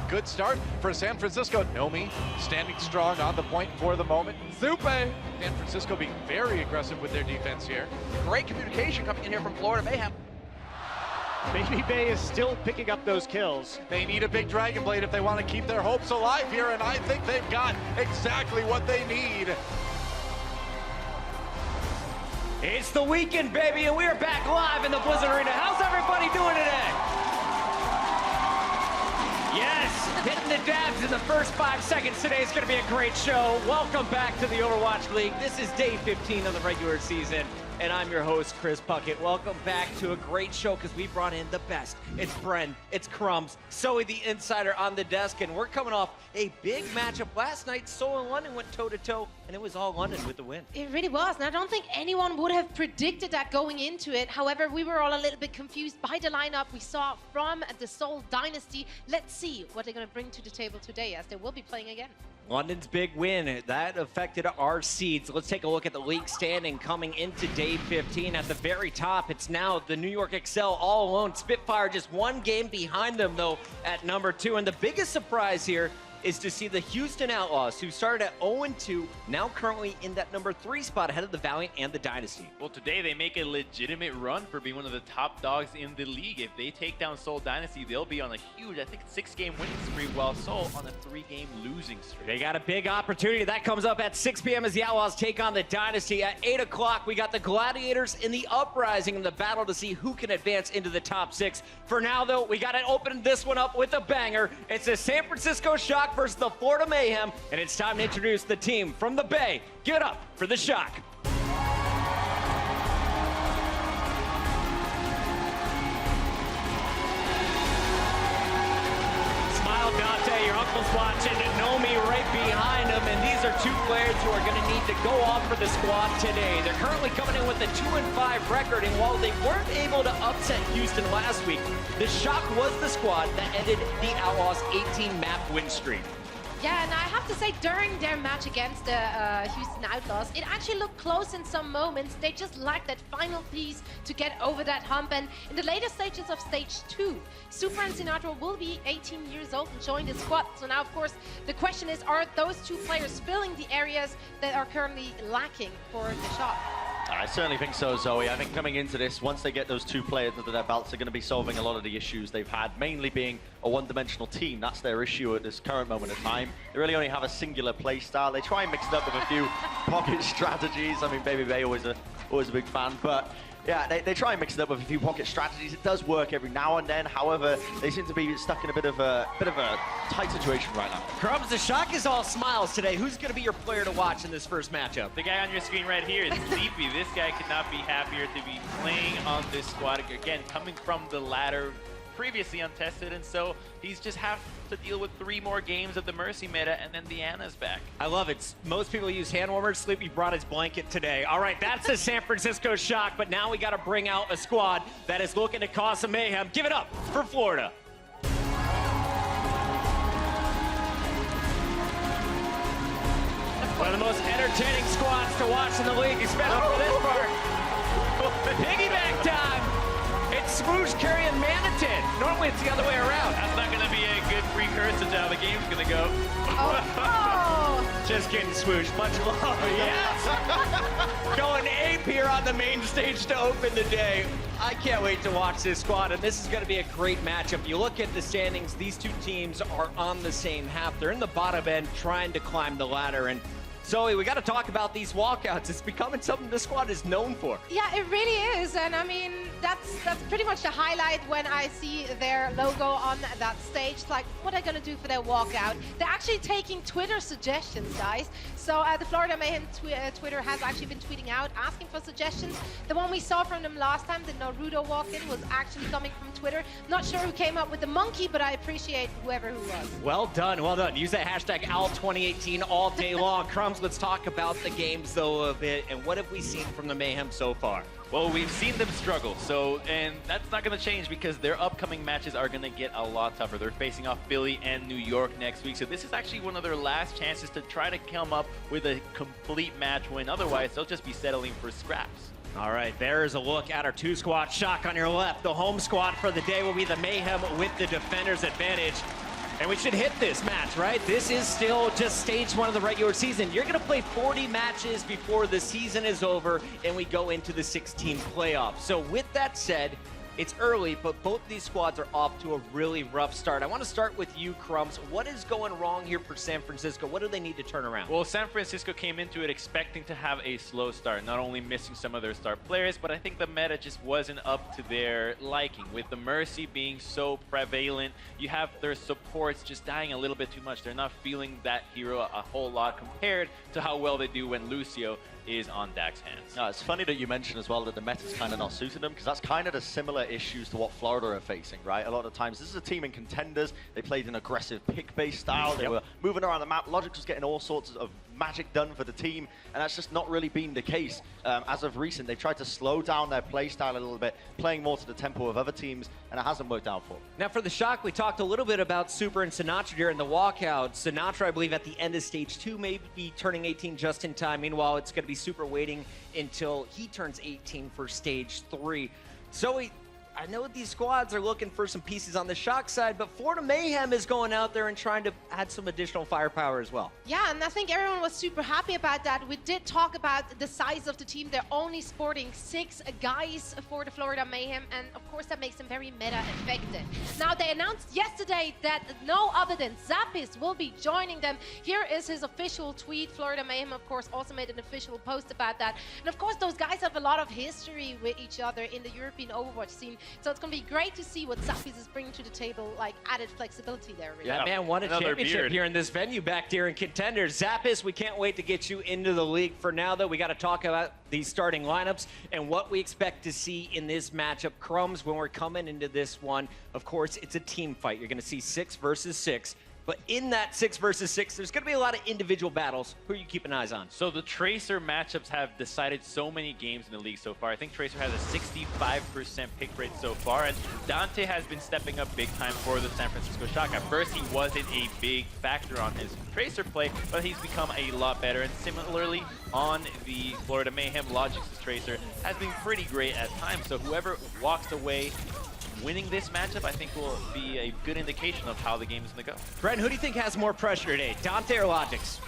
good start for San Francisco. Nomi standing strong on the point for the moment. Zupe! San Francisco being very aggressive with their defense here. Great communication coming in here from Florida Mayhem. Baby Bay is still picking up those kills. They need a big Dragon Blade if they want to keep their hopes alive here, and I think they've got exactly what they need. It's the weekend, baby, and we are back live in the Blizzard Arena. How's everybody doing today? Yes, hitting the dabs in the first 5 seconds today is going to be a great show. Welcome back to the Overwatch League. This is day 15 of the regular season, and I'm your host, Chris Puckett. Welcome back to a great show because we brought in the best. It's Bren, it's Crumbs, Zoe the Insider on the desk, and we're coming off a big matchup last night. Seoul and London went toe-to-toe, and it was all London with the win. It really was, and I don't think anyone would have predicted that going into it. However, we were all a little bit confused by the lineup we saw from the Seoul Dynasty. Let's see what they're going to bring to the table today, as they will be playing again. London's big win, that affected our seeds. Let's take a look at the league standing coming into day 15. At the very top, it's now the New York Excel all alone. Spitfire just one game behind them, though, at number 2. And the biggest surprise here is to see the Houston Outlaws, who started at 0-2, now currently in that number 3 spot ahead of the Valiant and the Dynasty. Well, today they make a legitimate run for being one of the top dogs in the league. If they take down Seoul Dynasty, they'll be on a huge, I think, 6-game winning streak, while Seoul on a 3-game losing streak. They got a big opportunity. That comes up at 6 p.m. as the Outlaws take on the Dynasty. At 8 o'clock, we got the Gladiators in the Uprising in the battle to see who can advance into the top 6. For now, though, we got to open this one up with a banger. It's the San Francisco Shock versus the Florida Mayhem, and it's time to introduce the team from the Bay. Give it up for the Shock. Smile, Dante, your uncle's watching, and Nomi right behind him, and these are 2 players who are going to need to go off for the squad today. They're currently coming in with a 2-5 record, and while they weren't able to upset Houston last week, the Shock was the squad that ended the Outlaws' 18-map win streak. Yeah, and I have to say, during their match against the Houston Outlaws, it actually looked close in some moments. They just lacked that final piece to get over that hump. And in the later stages of stage 2, Super and Sinatra will be 18 years old and join the squad. So now, of course, the question is, are those 2 players filling the areas that are currently lacking for the Shock? I certainly think so, Zoe. I think coming into this, once they get those 2 players under their belts, they're going to be solving a lot of the issues they've had, mainly being a one-dimensional team. That's their issue at this current moment of time. They really only have a singular play style. They try and mix it up with a few pocket strategies. I mean, Baby Bay always a big fan, but yeah, they try and mix it up with a few pocket strategies. It does work every now and then. However, they seem to be stuck in a bit of a tight situation right now. Crumbs, the Shock is all smiles today. Who's going to be your player to watch in this first matchup? The guy on your screen right here is Sleepy. This guy could not be happier to be playing on this squad. Again, coming from the ladder, previously untested, and so he's just have to deal with 3 more games of the Mercy meta, and then Diana's back. I love it. Most people use hand warmers. Sleepy brought his blanket today. All right, that's the San Francisco Shock, but now we got to bring out a squad that is looking to cause some mayhem. Give it up for Florida. One of the most entertaining squads to watch in the league, especially for this part. Piggyback time. It's Swoosh carrying Manitin. Normally it's the other way around. That's not going to be a good precursor to how the game's going to go. Oh. Just kidding, Swoosh. Much love. Yes. Going ape here on the main stage to open the day. I can't wait to watch this squad, and this is going to be a great matchup. You look at the standings, these 2 teams are on the same half. They're in the bottom end trying to climb the ladder, and Zoe, we got to talk about these walkouts. It's becoming something this squad is known for. Yeah, it really is, and I mean, that's pretty much the highlight when I see their logo on that stage. Like, what are they gonna do for their walkout? They're actually taking Twitter suggestions, guys. So the Florida Mayhem Twitter has actually been tweeting out, asking for suggestions. The one we saw from them last time, the Naruto walk-in, was actually coming from Twitter. Not sure who came up with the monkey, but I appreciate whoever who was. Well done, well done. Use that hashtag OWL2018 all day long. Crumbs, let's talk about the games, though, a bit. And what have we seen from the Mayhem so far? Well, we've seen them struggle, and that's not going to change because their upcoming matches are going to get a lot tougher. They're facing off Philly and New York next week, so this is actually one of their last chances to try to come up with a complete match win. Otherwise, they'll just be settling for scraps. All right, there's a look at our 2-squad Shock on your left. The home squad for the day will be the Mayhem with the defender's advantage. And we should hit this match, right? This is still just stage 1 of the regular season. You're going to play 40 matches before the season is over and we go into the 16 playoffs. So with that said, it's early, but both these squads are off to a really rough start. I want to start with you, Crumbs. What is going wrong here for San Francisco? What do they need to turn around? Well, San Francisco came into it expecting to have a slow start, not only missing some of their star players, but I think the meta just wasn't up to their liking. With the Mercy being so prevalent, you have their supports just dying a little bit too much. They're not feeling that hero a whole lot compared to how well they do when Lucio is on Dak's hands. No, it's funny that you mentioned as well that the meta's kind of not suited them, because that's kind of the similar issues to what Florida are facing, right? A lot of times, this is a team in contenders. They played an aggressive pick-based style. They were moving around the map. Logic was getting all sorts of magic done for the team, and that's just not really been the case. As of recent, they've tried to slow down their play style a little bit, playing more to the tempo of other teams, and it hasn't worked out for them. Now for the Shock, we talked a little bit about Super and Sinatra during the walkout. Sinatra, I believe, at the end of stage 2, may be turning 18 just in time. Meanwhile, it's going to be Super waiting until he turns 18 for stage 3. Zoe, I know these squads are looking for some pieces on the Shock side, but Florida Mayhem is going out there and trying to add some additional firepower as well. Yeah, and I think everyone was super happy about that. We did talk about the size of the team. They're only sporting 6 guys for the Florida Mayhem, and of course that makes them very meta effective. Now, they announced yesterday that no other than Zappis will be joining them. Here is his official tweet. Florida Mayhem, of course, also made an official post about that. And of course, those guys have a lot of history with each other in the European Overwatch scene. So it's going to be great to see what Zappis is bringing to the table, like added flexibility there. Really. Yeah, man, won a championship here in this venue back there in Contenders. Zappis, we can't wait to get you into the league. For now, though, we got to talk about these starting lineups and what we expect to see in this matchup. Crumbs, when we're coming into this one, of course, it's a team fight. You're going to see 6 versus 6. But in that 6 versus 6, there's going to be a lot of individual battles. Who are you keeping eyes on? So the Tracer matchups have decided so many games in the league so far. I think Tracer has a 65% pick rate so far, and Dante has been stepping up big time for the San Francisco Shock. At first, he wasn't a big factor on his Tracer play, but he's become a lot better. And similarly, on the Florida Mayhem, Logic's Tracer has been pretty great at times. So whoever walks away winning this matchup, I think, will be a good indication of how the game is going to go. Brent, who do you think has more pressure today, Dante or Logix?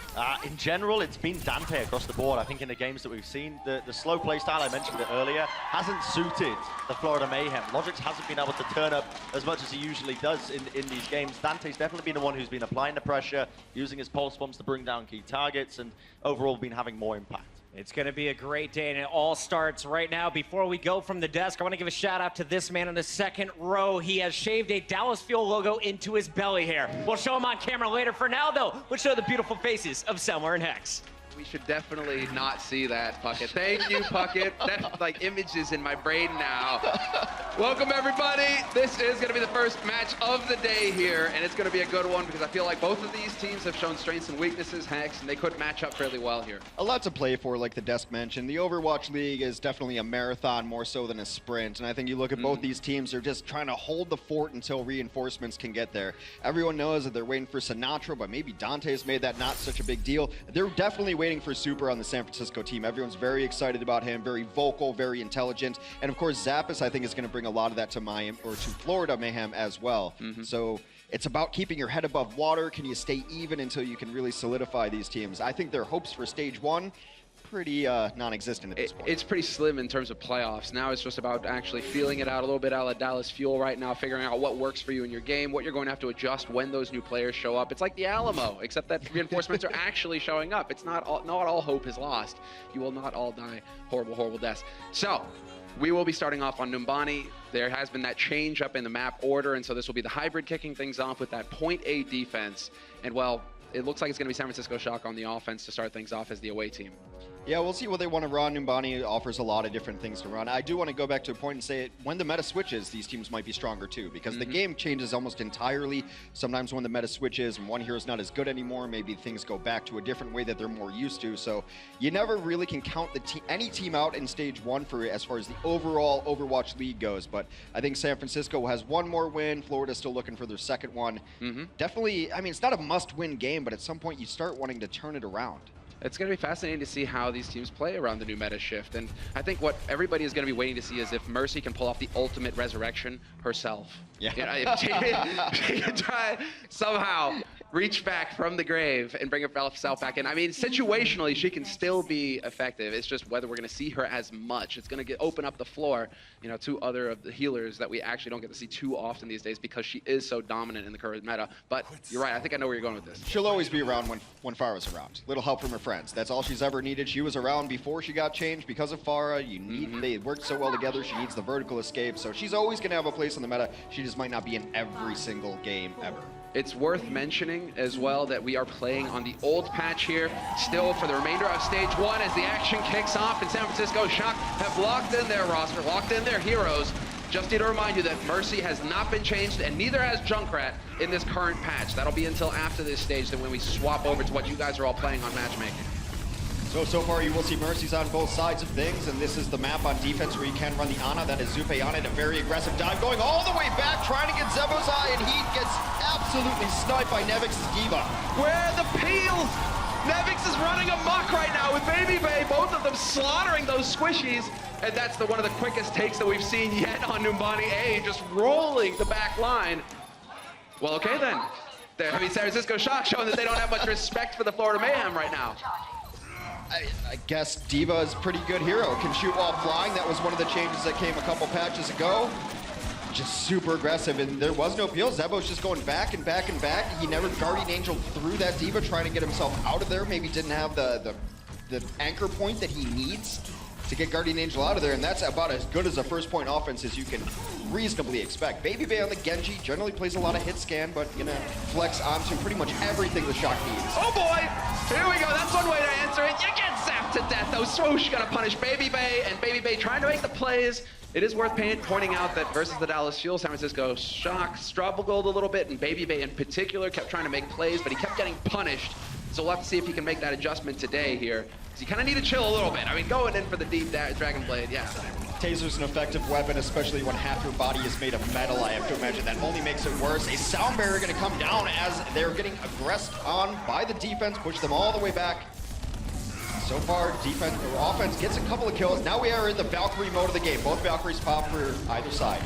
In general, it's been Dante across the board. I think in the games that we've seen, the slow play style, I mentioned it earlier, hasn't suited the Florida Mayhem. Logix hasn't been able to turn up as much as he usually does in these games. Dante's definitely been the one who's been applying the pressure, using his pulse bombs to bring down key targets, and overall been having more impact. It's going to be a great day, and it all starts right now. Before we go from the desk, I want to give a shout-out to this man in the second row. He has shaved a Dallas Fuel logo into his belly hair. We'll show him on camera later. For now, though, we'll show the beautiful faces of Selmer and Hex. We should definitely not see that, Puckett. Thank you, Puckett. That's like images in my brain now. Welcome, everybody. This is going to be the first match of the day here, and it's going to be a good one because I feel like both of these teams have shown strengths and weaknesses, Hex, and they could match up fairly well here. A lot to play for, like the desk mentioned. The Overwatch League is definitely a marathon more so than a sprint, and I think you look at both these teams, they're just trying to hold the fort until reinforcements can get there. Everyone knows that they're waiting for Sinatra, but maybe Dante's made that not such a big deal. They're definitely waiting for Super on the San Francisco team. Everyone's very excited about him, very vocal, very intelligent, and of course Zappis I think is going to bring a lot of that to Florida Mayhem as well. So it's about keeping your head above water. Can you stay even until you can really solidify these teams? I think their hopes for stage 1 pretty non-existent at this point. It's pretty slim in terms of playoffs. Now it's just about actually feeling it out a little bit out of Dallas Fuel right now, figuring out what works for you in your game, what you're going to have to adjust when those new players show up. It's like the Alamo, except that reinforcements are actually showing up. It's not all hope is lost. You will not all die horrible, horrible deaths. So we will be starting off on Numbani. There has been that change up in the map order, and so this will be the hybrid kicking things off with that point A defense. And well, it looks like it's going to be San Francisco Shock on the offense to start things off as the away team. Yeah, we'll see what they want to run. Numbani offers a lot of different things to run. I do want to go back to a point and say when the meta switches, these teams might be stronger too, because the game changes almost entirely. Sometimes when the meta switches and one hero is not as good anymore, maybe things go back to a different way that they're more used to. So you never really can count any team out in stage 1 for as far as the overall Overwatch League goes. But I think San Francisco has one more win. Florida's still looking for their second one. Definitely, I mean, it's not a must-win game, but at some point you start wanting to turn it around. It's going to be fascinating to see how these teams play around the new meta shift. And I think what everybody is going to be waiting to see is if Mercy can pull off the ultimate resurrection herself. Yeah. You know, if she can try somehow reach back from the grave and bring herself back in. I mean, situationally, she can still be effective. It's just whether we're going to see her as much. It's going to open up the floor, you know, to other of the healers that we actually don't get to see too often these days because she is so dominant in the current meta. But you're right. I think I know where you're going with this. She'll always be around when Pharah's around. Little help from her friends. That's all she's ever needed. She was around before she got changed because of Pharah. You need they worked so well together. She needs the vertical escape. So she's always going to have a place in the meta. She just might not be in every single game ever. It's worth mentioning as well that we are playing on the old patch here, still for the remainder of stage 1 as the action kicks off, and San Francisco Shock have locked in their roster, locked in their heroes. Just need to remind you that Mercy has not been changed, and neither has Junkrat in this current patch. That'll be until after this stage, then when we swap over to what you guys are all playing on matchmaking. So far you will see Mercies on both sides of things, and this is the map on defense where you can run the Ana. That is Zupe on it, a very aggressive dive, going all the way back, trying to get Zebo's eye, and he gets absolutely sniped by Nevix's Diva. Where are the peels? Nevix is running amok right now with Baby Bay, both of them slaughtering those squishies, and that's one of the quickest takes that we've seen yet on Numbani A, just rolling the back line. Well, okay then. I mean, San Francisco Shock showing that they don't have much respect for the Florida Mayhem right now. I guess Diva is a pretty good hero. Can shoot while flying. That was one of the changes that came a couple patches ago. Just super aggressive, and there was no peel. Zebo's just going back and back and back. He never Guardian Angel through that Diva, trying to get himself out of there. Maybe didn't have the anchor point that he needs to get Guardian Angel out of there, and that's about as good as a first point offense as you can reasonably expect. Baby Bay on the Genji generally plays a lot of hit scan, but gonna flex onto pretty much everything the Shock needs. Oh boy! Here we go, that's one way to answer it. You get zapped to death though. Swoosh gonna punish Baby Bay, and Baby Bay trying to make the plays. It is worth pointing out that versus the Dallas Fuel, San Francisco Shock struggled a little bit, and Baby Bay in particular kept trying to make plays, but he kept getting punished. So we'll have to see if he can make that adjustment today here. So you kind of need to chill a little bit. I mean, going in for the deep Dragon Blade, yeah. Taser's an effective weapon, especially when half your body is made of metal. I have to imagine that only makes it worse. A sound barrier going to come down as they're getting aggressed on by the defense, push them all the way back. So far, defense or offense gets a couple of kills. Now we are in the Valkyrie mode of the game. Both Valkyries pop for either side.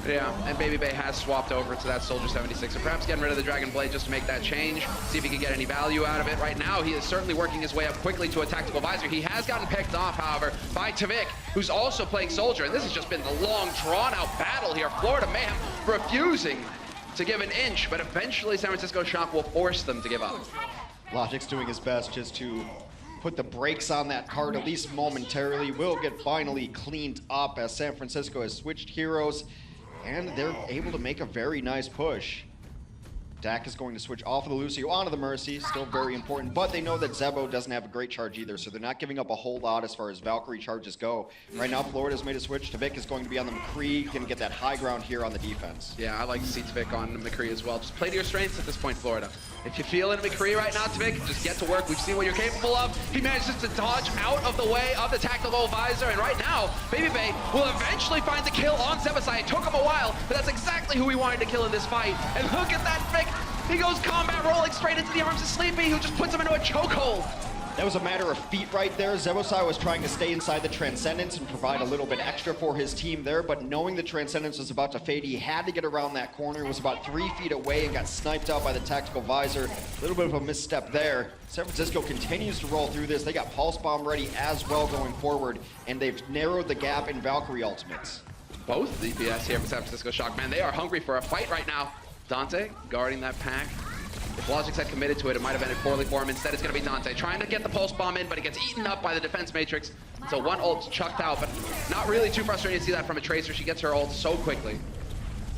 Yeah, and Baby Bay has swapped over to that Soldier 76, so perhaps getting rid of the Dragon Blade just to make that change, see if he can get any value out of it. Right now, he is certainly working his way up quickly to a tactical visor. He has gotten picked off, however, by Tavik, who's also playing Soldier, and this has just been the long, drawn-out battle here. Florida Mayhem refusing to give an inch, but eventually San Francisco Shock will force them to give up. Logic's doing his best just to put the brakes on that card, at least momentarily. Will get finally cleaned up as San Francisco has switched heroes, and they're able to make a very nice push. Dak is going to switch off of the Lucio onto the Mercy, still very important, but they know that Zebo doesn't have a great charge either, so they're not giving up a whole lot as far as Valkyrie charges go. Right now, Florida's made a switch. Tavik is going to be on the McCree, can get that high ground here on the defense. Yeah, I like to see Tavik on McCree as well. Just play to your strengths at this point, Florida. If you're feeling McCree right now, Tavik, just get to work. We've seen what you're capable of. He manages to dodge out of the way of the tactical visor, and right now, Baby Bay will eventually find the kill on Sebasai. It took him a while, but that's exactly who we wanted to kill in this fight. And look at that Vic. He goes combat rolling straight into the arms of Sleepy, who just puts him into a chokehold. That was a matter of feet right there. Zebosai was trying to stay inside the Transcendence and provide a little bit extra for his team there, but knowing the Transcendence was about to fade, he had to get around that corner. He was about 3 feet away and got sniped out by the tactical visor. A little bit of a misstep there. San Francisco continues to roll through this. They got Pulse Bomb ready as well going forward, and they've narrowed the gap in Valkyrie ultimates. Both DPS here for San Francisco Shock, man, they are hungry for a fight right now. Dante guarding that pack. If Logix had committed to it, it might have ended poorly for him. Instead, it's going to be Dante trying to get the pulse bomb in, but it gets eaten up by the defense matrix. So one ult's chucked out, but not really too frustrating to see that from a Tracer. She gets her ult so quickly.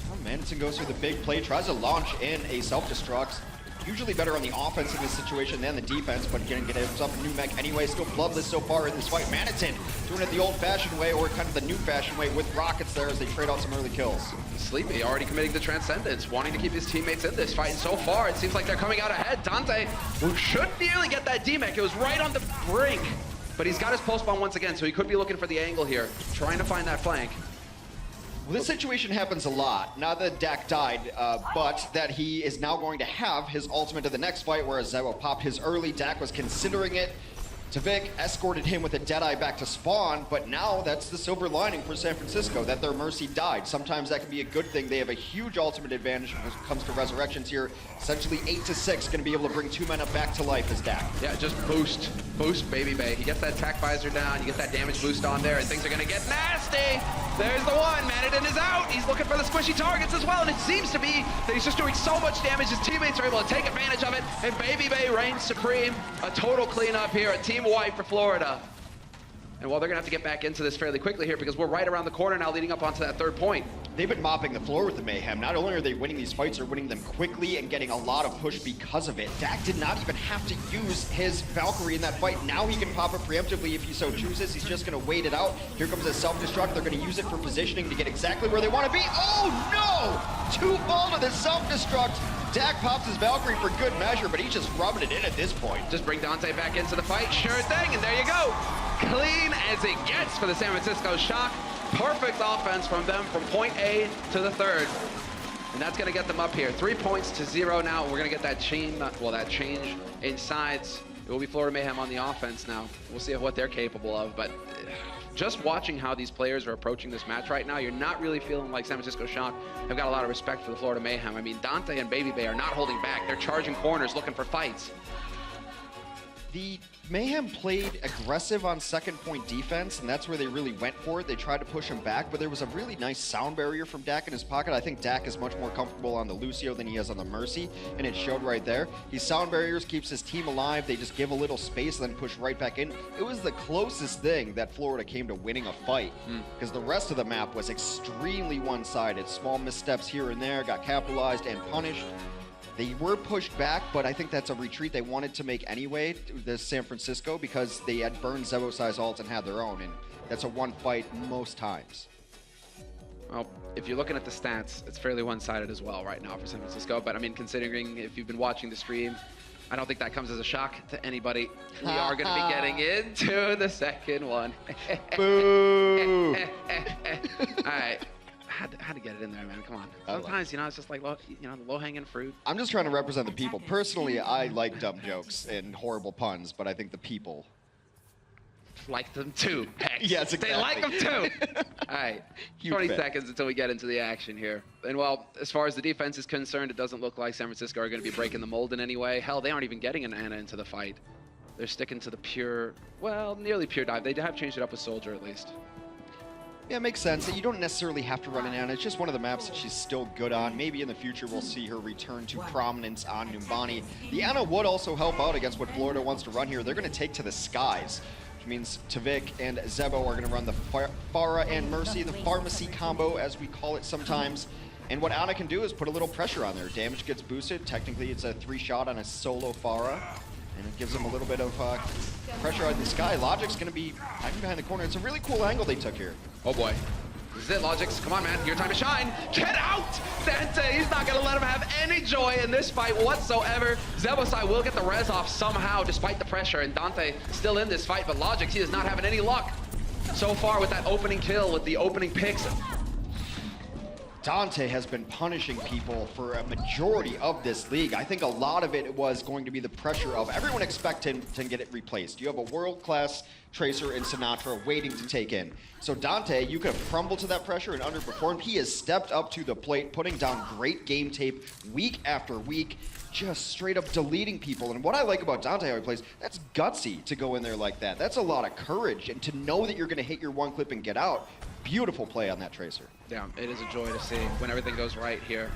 Well, Manson goes for the big play, tries to launch in a self-destruct. Usually better on the offense in this situation than the defense, but getting himself a new mech anyway. Still bloodless so far in this fight. Manitin doing it the old-fashioned way, or kind of the new-fashioned way with rockets there as they trade out some early kills. Sleepy already committing to Transcendence, wanting to keep his teammates in this fight. And so far, it seems like they're coming out ahead. Dante, who should nearly get that D-mech. It was right on the brink, but he's got his pulse bomb once again, so he could be looking for the angle here, trying to find that flank. Well, this situation happens a lot. Not that Dak died, but that he is now going to have his ultimate in the next fight, whereas Zebo popped his early. Dak was considering it. Tavik escorted him with a Deadeye back to spawn, but now that's the silver lining for San Francisco, that their Mercy died. Sometimes that can be a good thing. They have a huge ultimate advantage when it comes to resurrections here. Essentially 8-6, going to be able to bring two men up back to life as Dak. Yeah, just boost Baby Bay. He gets that attack visor down, you get that damage boost on there, and things are going to get nasty. There's the one, Manadin is out. He's looking for the squishy targets as well, and it seems to be that he's just doing so much damage, his teammates are able to take advantage of it, and Baby Bay reigns supreme. A total cleanup here, a team wipe for Florida. And well, they're going to have to get back into this fairly quickly here because we're right around the corner now leading up onto that third point. They've been mopping the floor with the Mayhem. Not only are they winning these fights, they're winning them quickly and getting a lot of push because of it. Dak did not even have to use his Valkyrie in that fight. Now he can pop it preemptively if he so chooses. He's just going to wait it out. Here comes his self-destruct. They're going to use it for positioning to get exactly where they want to be. Oh no! 2 fall to the self-destruct. Dak pops his Valkyrie for good measure, but he's just rubbing it in at this point. Just bring Dante back into the fight. Sure thing, and there you go. Clean as it gets for the San Francisco Shock. Perfect offense from them from point A to the third. And that's going to get them up here. 3 points to 0 now. We're going to get that change in sides. It will be Florida Mayhem on the offense now. We'll see what they're capable of, but just watching how these players are approaching this match right now, you're not really feeling like San Francisco Shock have got a lot of respect for the Florida Mayhem. I mean, Dante and Baby Bay are not holding back. They're charging corners, looking for fights. The Mayhem played aggressive on second point defense, and that's where they really went for it. They tried to push him back, but there was a really nice sound barrier from Dak in his pocket. I think Dak is much more comfortable on the Lucio than he is on the Mercy, and it showed right there. These sound barriers keeps his team alive. They just give a little space and then push right back in. It was the closest thing that Florida came to winning a fight, because the rest of the map was extremely one-sided. Small missteps here and there got capitalized and punished. They were pushed back, but I think that's a retreat they wanted to make anyway, the San Francisco, because they had burned Zebo-size ults and had their own, and that's a one fight most times. Well, if you're looking at the stats, it's fairly one-sided as well right now for San Francisco, but I mean, considering if you've been watching the stream, I don't think that comes as a shock to anybody. We are going to be getting into the second one. Boo! All right. Had to get it in there, man. Come on. Sometimes, you know, it's just like, the low-hanging fruit. I'm just trying to represent the people. Personally, I like dumb jokes and horrible puns, but I think the people like them too, Hex. Yes, exactly. They like them too. All right, 20 seconds until we get into the action here. And well, as far as the defense is concerned, it doesn't look like San Francisco are going to be breaking the mold in any way. Hell, they aren't even getting an Ana into the fight. They're sticking to the pure, well, nearly pure dive. They have changed it up with Soldier at least. Yeah, it makes sense. You don't necessarily have to run an Ana. It's just one of the maps that she's still good on. Maybe in the future we'll see her return to prominence on Numbani. The Ana would also help out against what Florida wants to run here. They're going to take to the skies, which means Tavik and Zebo are going to run the Pharah and Mercy, the pharmacy combo as we call it sometimes. And what Ana can do is put a little pressure on there. Damage gets boosted. Technically it's a 3-shot on a solo Pharah. And it gives them a little bit of pressure on the sky. Logic's going to be hiding behind the corner. It's a really cool angle they took here. Oh boy. This is it, Logix. Come on, man. Your time to shine. Get out! Dante, he's not going to let him have any joy in this fight whatsoever. Zebosai will get the res off somehow despite the pressure. And Dante still in this fight, but Logix, he is not having any luck so far with that opening kill, with the opening picks. Dante has been punishing people for a majority of this league. I think a lot of it was going to be the pressure of everyone expecting to get it replaced. You have a world-class Tracer in Sinatra waiting to take in. So Dante, you could have crumbled to that pressure and underperformed. He has stepped up to the plate, putting down great game tape week after week, just straight up deleting people. And what I like about Dante, how he plays, that's gutsy to go in there like that. That's a lot of courage. And to know that you're going to hit your one clip and get out, beautiful play on that Tracer. Yeah, it is a joy to see when everything goes right here.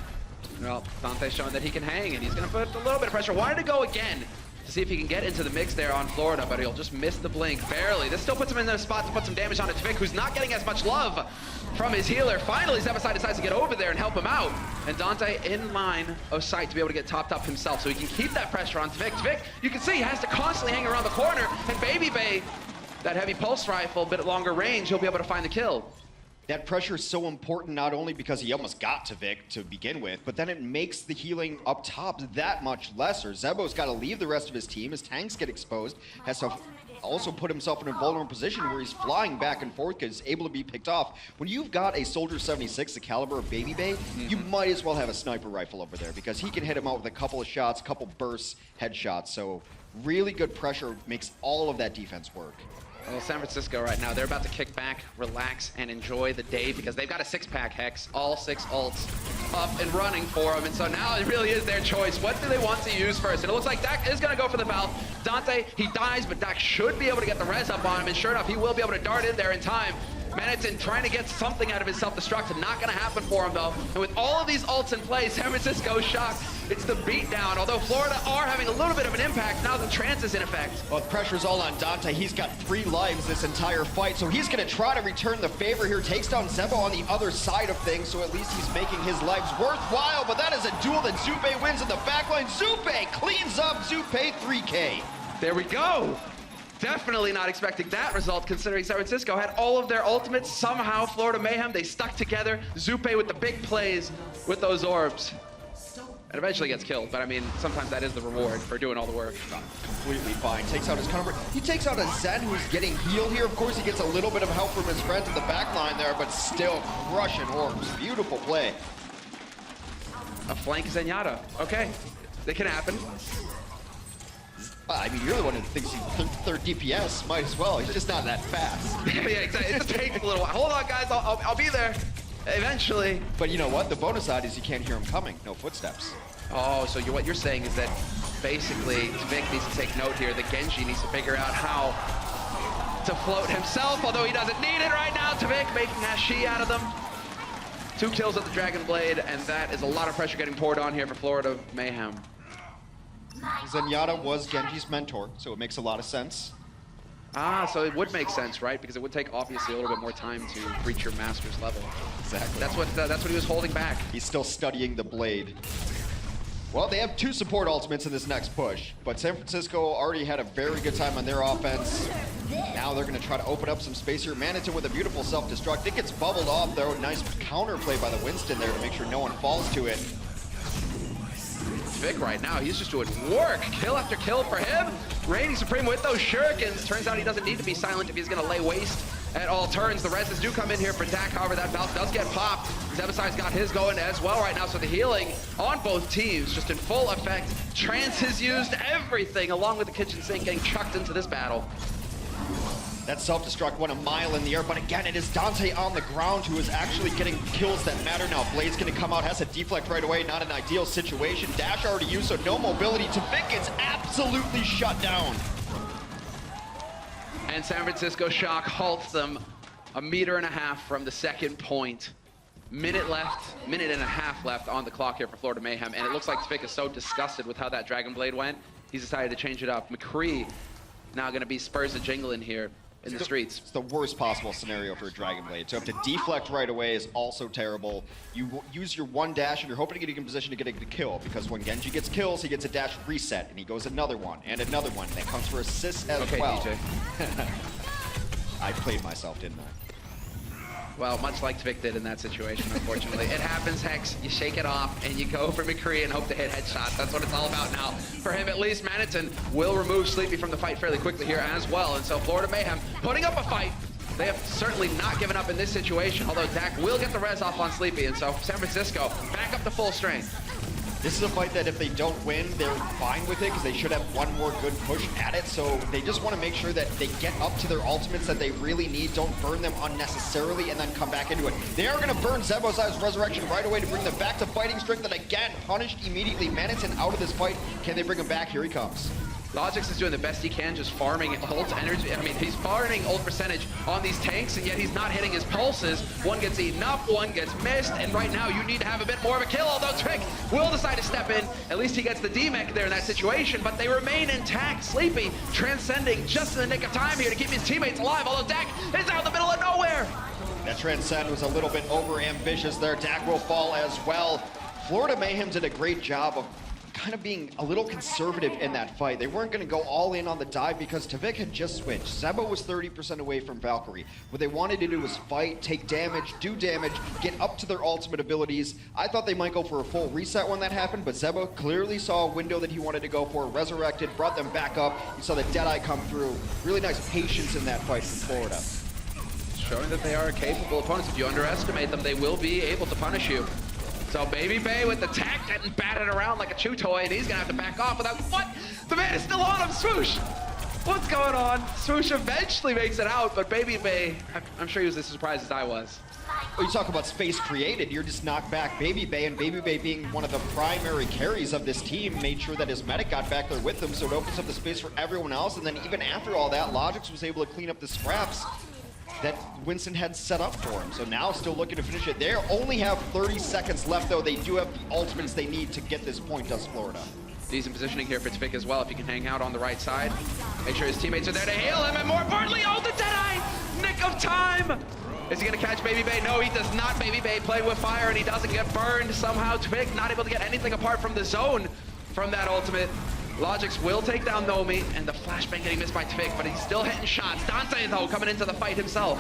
Well, Dante's showing that he can hang, and he's going to put a little bit of pressure. Wanted to go again to see if he can get into the mix there on Florida, but he'll just miss the blink barely. This still puts him in the spot to put some damage on Tavik, who's not getting as much love from his healer. Finally, Zebosai decides to get over there and help him out. And Dante in line of sight to be able to get topped up himself, so he can keep that pressure on Tavik. Tavik, you can see, he has to constantly hang around the corner, and Baby Bay, that heavy pulse rifle, a bit longer range, he'll be able to find the kill. That pressure is so important, not only because he almost got to Vic to begin with, but then it makes the healing up top that much lesser. Zebo's got to leave the rest of his team. His tanks get exposed, has to also put himself in a vulnerable position where he's flying back and forth because he's able to be picked off. When you've got a Soldier 76, the caliber of Baby Bay, you might as well have a sniper rifle over there because he can hit him out with a couple of shots, couple bursts, headshots. So really good pressure makes all of that defense work. Well, San Francisco right now, they're about to kick back, relax, and enjoy the day because they've got a 6-pack Hex, all 6 ults up and running for them. And so now it really is their choice. What do they want to use first? And it looks like Dak is going to go for the Valve. Dante, he dies, but Dak should be able to get the res up on him. And sure enough, he will be able to dart in there in time. Manhattan trying to get something out of his self-destruct. Not going to happen for him, though. And with all of these ults in play, San Francisco shocked. It's the beatdown. Although Florida are having a little bit of an impact, now the trance is in effect. Well, the pressure's all on Dante. He's got 3 lives this entire fight, so he's going to try to return the favor here. Takes down Zebo on the other side of things, so at least he's making his lives worthwhile. But that is a duel that Zupe wins in the backline. Zupe cleans up Zupe 3K. There we go. Definitely not expecting that result, considering San Francisco had all of their ultimates. Somehow, Florida Mayhem, they stuck together. Zupe with the big plays with those orbs. And eventually gets killed, but I mean, sometimes that is the reward for doing all the work. Completely fine. Takes out his counter. He takes out a Zen who's getting healed here. Of course, he gets a little bit of help from his friends in the back line there, but still crushing orbs. Beautiful play. A flank Zenyatta. Okay, it can happen. I mean, you're the one who thinks he's third DPS. Might as well. He's just not that fast. Yeah, exactly. It just takes a little while. Hold on, guys. I'll be there eventually. But you know what? The bonus side is you can't hear him coming. No footsteps. Oh, so what you're saying is that basically Vic needs to take note here. The Genji needs to figure out how to float himself, although he doesn't need it right now. Tvik making Hashi out of them. 2 kills with the Dragon Blade, and that is a lot of pressure getting poured on here for Florida Mayhem. Zenyatta was Genji's mentor, so it makes a lot of sense. Ah, so it would make sense, right? Because it would take obviously a little bit more time to reach your master's level. Exactly. That's what he was holding back. He's still studying the blade. Well, they have 2 support ultimates in this next push, but San Francisco already had a very good time on their offense. Now they're going to try to open up some space here. Manhattan with a beautiful self-destruct. It gets bubbled off, though. Nice counter play by the Winston there to make sure no one falls to it. Vic right now, he's just doing work. Kill after kill for him. Reigning Supreme with those shurikens. Turns out he doesn't need to be silent if he's going to lay waste at all turns. The reses do come in here for Dak. However, that belt does get popped. Zebasai's got his going as well right now. So the healing on both teams just in full effect. Trance has used everything along with the kitchen sink getting chucked into this battle. That self-destruct went a mile in the air, but again, it is Dante on the ground who is actually getting kills that matter now. Blade's gonna come out, has a deflect right away, not an ideal situation. Dash already used, so no mobility. Tvik gets absolutely shut down. And San Francisco Shock halts them 1.5 meters from the second point. Minute and a half left on the clock here for Florida Mayhem, and it looks like Tvik is so disgusted with how that Dragon Blade went, he's decided to change it up. McCree now gonna be Spurs a jingling here in the streets. It's the worst possible scenario for a Dragon Blade. So have to deflect right away is also terrible. You use your 1 dash and you're hoping to get in position to get a kill, because when Genji gets kills, he gets a dash reset, and he goes another one, and another one, and it comes for assists as well. Okay, DJ. I played myself, didn't I? Well, much like Tvik did in that situation, unfortunately. It happens, Hex. You shake it off, and you go for McCree and hope to hit headshots. That's what it's all about now. For him, at least, Manhattan will remove Sleepy from the fight fairly quickly here as well. And so Florida Mayhem putting up a fight. They have certainly not given up in this situation, although Dak will get the res off on Sleepy. And so San Francisco back up to full strength. This is a fight that if they don't win, they're fine with it because they should have one more good push at it. So they just want to make sure that they get up to their ultimates that they really need, don't burn them unnecessarily, and then come back into it. They are going to burn Zebosai's Resurrection right away to bring them back to fighting strength, and again, punished immediately. Manhattan out of this fight. Can they bring him back? Here he comes. Logix is doing the best he can, just farming ult energy. I mean, he's farming ult percentage on these tanks, and yet he's not hitting his pulses. One gets eaten up, one gets missed, and right now you need to have a bit more of a kill, although Tvik will decide to step in. At least he gets the D-mech there in that situation, but they remain intact. Sleepy transcending just in the nick of time here to keep his teammates alive, although Dak is out in the middle of nowhere. That transcend was a little bit over ambitious there. Dak will fall as well. Florida Mayhem did a great job of kind of being a little conservative in that fight. They weren't going to go all in on the dive because Tvik had just switched. Zebo was 30% away from Valkyrie. What they wanted to do was fight, take damage, do damage, get up to their ultimate abilities. I thought they might go for a full reset when that happened, but Zebo clearly saw a window that he wanted to go for, resurrected, brought them back up. You saw the Deadeye come through. Really nice patience in that fight from Florida. Showing that they are capable opponents. If you underestimate them, they will be able to punish you. So Baby Bay with the tech getting batted around like a chew toy, and he's gonna have to back off without, what? The man is still on him, Swoosh! What's going on? Swoosh eventually makes it out, but Baby Bay, I'm sure he was as surprised as I was. Well, you talk about space created, you're just knocked back Baby Bay, and Baby Bay being one of the primary carries of this team made sure that his medic got back there with him, so it opens up the space for everyone else, and then even after all that, Logix was able to clean up the scraps that Winston had set up for him. So now still looking to finish it. They only have 30 seconds left, though. They do have the ultimates they need to get this point, does Florida. Decent positioning here for Tvik as well, if he can hang out on the right side. Make sure his teammates are there to heal him, and more importantly, oh, the Deadeye! Nick of time! Is he gonna catch Baby Bay? No, he does not. Baby Bay playing with fire, and he doesn't get burned. Somehow Tvik not able to get anything apart from the zone from that ultimate. Logix will take down Nomi, and the flashbang getting missed by Tvik, but he's still hitting shots. Dante, though, coming into the fight himself.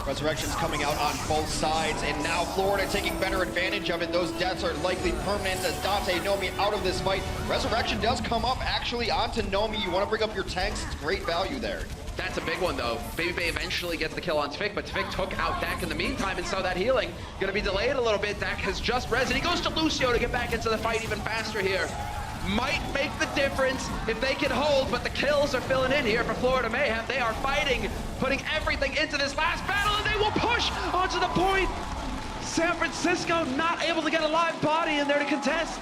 Resurrection's coming out on both sides, and now Florida taking better advantage of it. Those deaths are likely permanent as Dante Nomi out of this fight. Resurrection does come up actually onto Nomi. You want to bring up your tanks, it's great value there. That's a big one, though. Baby Bay eventually gets the kill on Tvik, but Tvik took out Dak in the meantime, and so that healing gonna be delayed a little bit. Dak has just res, and he goes to Lucio to get back into the fight even faster here. Might make the difference if they can hold, but the kills are filling in here for Florida Mayhem. They are fighting, putting everything into this last battle, and they will push onto the point. San Francisco not able to get a live body in there to contest.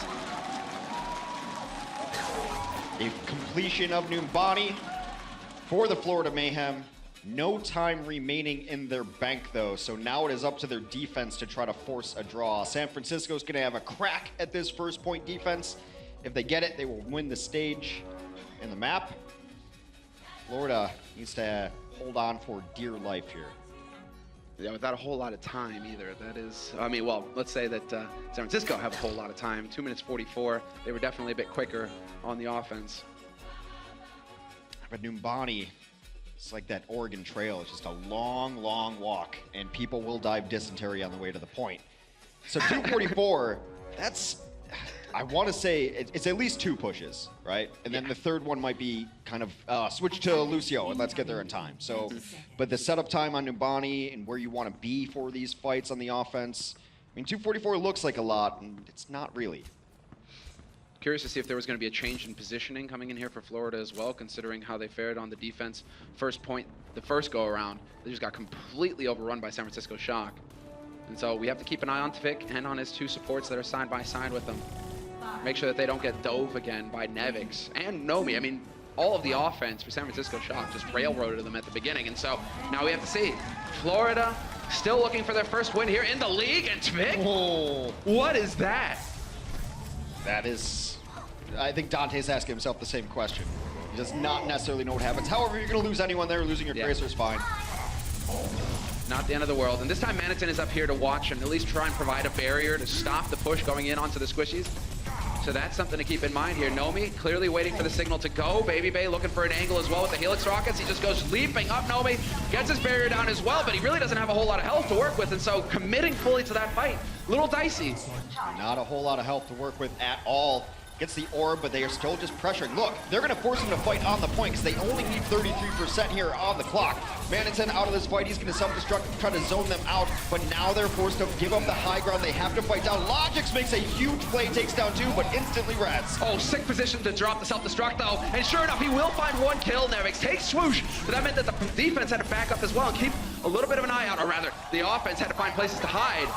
A completion of Numbani for the Florida Mayhem. No time remaining in their bank, though, so now it is up to their defense to try to force a draw. San Francisco's going to have a crack at this first point defense. If they get it, they will win the stage and the map. Florida needs to hold on for dear life here. Yeah, without a whole lot of time either. That is, I mean, well, let's say that San Francisco have a whole lot of time. 2 minutes 44. They were definitely a bit quicker on the offense. But Numbani, it's like that Oregon Trail. It's just a long, long walk, and people will die of dysentery on the way to the point. So 244, that's... I want to say it's at least 2 pushes, right? And then the third one might be kind of switch to Lucio and let's get there in time. So, but the setup time on Numbani and where you want to be for these fights on the offense, I mean, 244 looks like a lot, and it's not really. Curious to see if there was going to be a change in positioning coming in here for Florida as well, considering how they fared on the defense. First point, the first go-around, they just got completely overrun by San Francisco Shock. And so we have to keep an eye on Tvik and on his 2 supports that are side by side with them. Make sure that they don't get dove again by Nevix and Nomi. I mean, all of the offense for San Francisco Shock just railroaded them at the beginning. And so now we have to see. Florida still looking for their first win here in the league. And Tvik? Oh. What is that? That is... I think Dante's asking himself the same question. He does not necessarily know what happens. However, you're going to lose anyone there. Losing your Tracer is fine. Not the end of the world. And this time, Manitin is up here to watch and at least try and provide a barrier to stop the push going in onto the squishies. So that's something to keep in mind here. Nomi clearly waiting for the signal to go. Baby Bay looking for an angle as well with the Helix rockets. He just goes leaping up. Nomi gets his barrier down as well, but he really doesn't have a whole lot of health to work with, and so committing fully to that fight, little dicey. Not a whole lot of health to work with at all. Gets the orb, but they are still just pressuring. Look, they're going to force him to fight on the point because they only need 33% here on the clock. Manitin out of this fight. He's going to self-destruct, try to zone them out, but now they're forced to give up the high ground. They have to fight down. Logix makes a huge play, takes down 2, but instantly rats. Oh, sick position to drop the self-destruct, though. And sure enough, he will find 1 kill. Nevix takes Swoosh, but that meant that the defense had to back up as well and keep a little bit of an eye out, or rather, the offense had to find places to hide.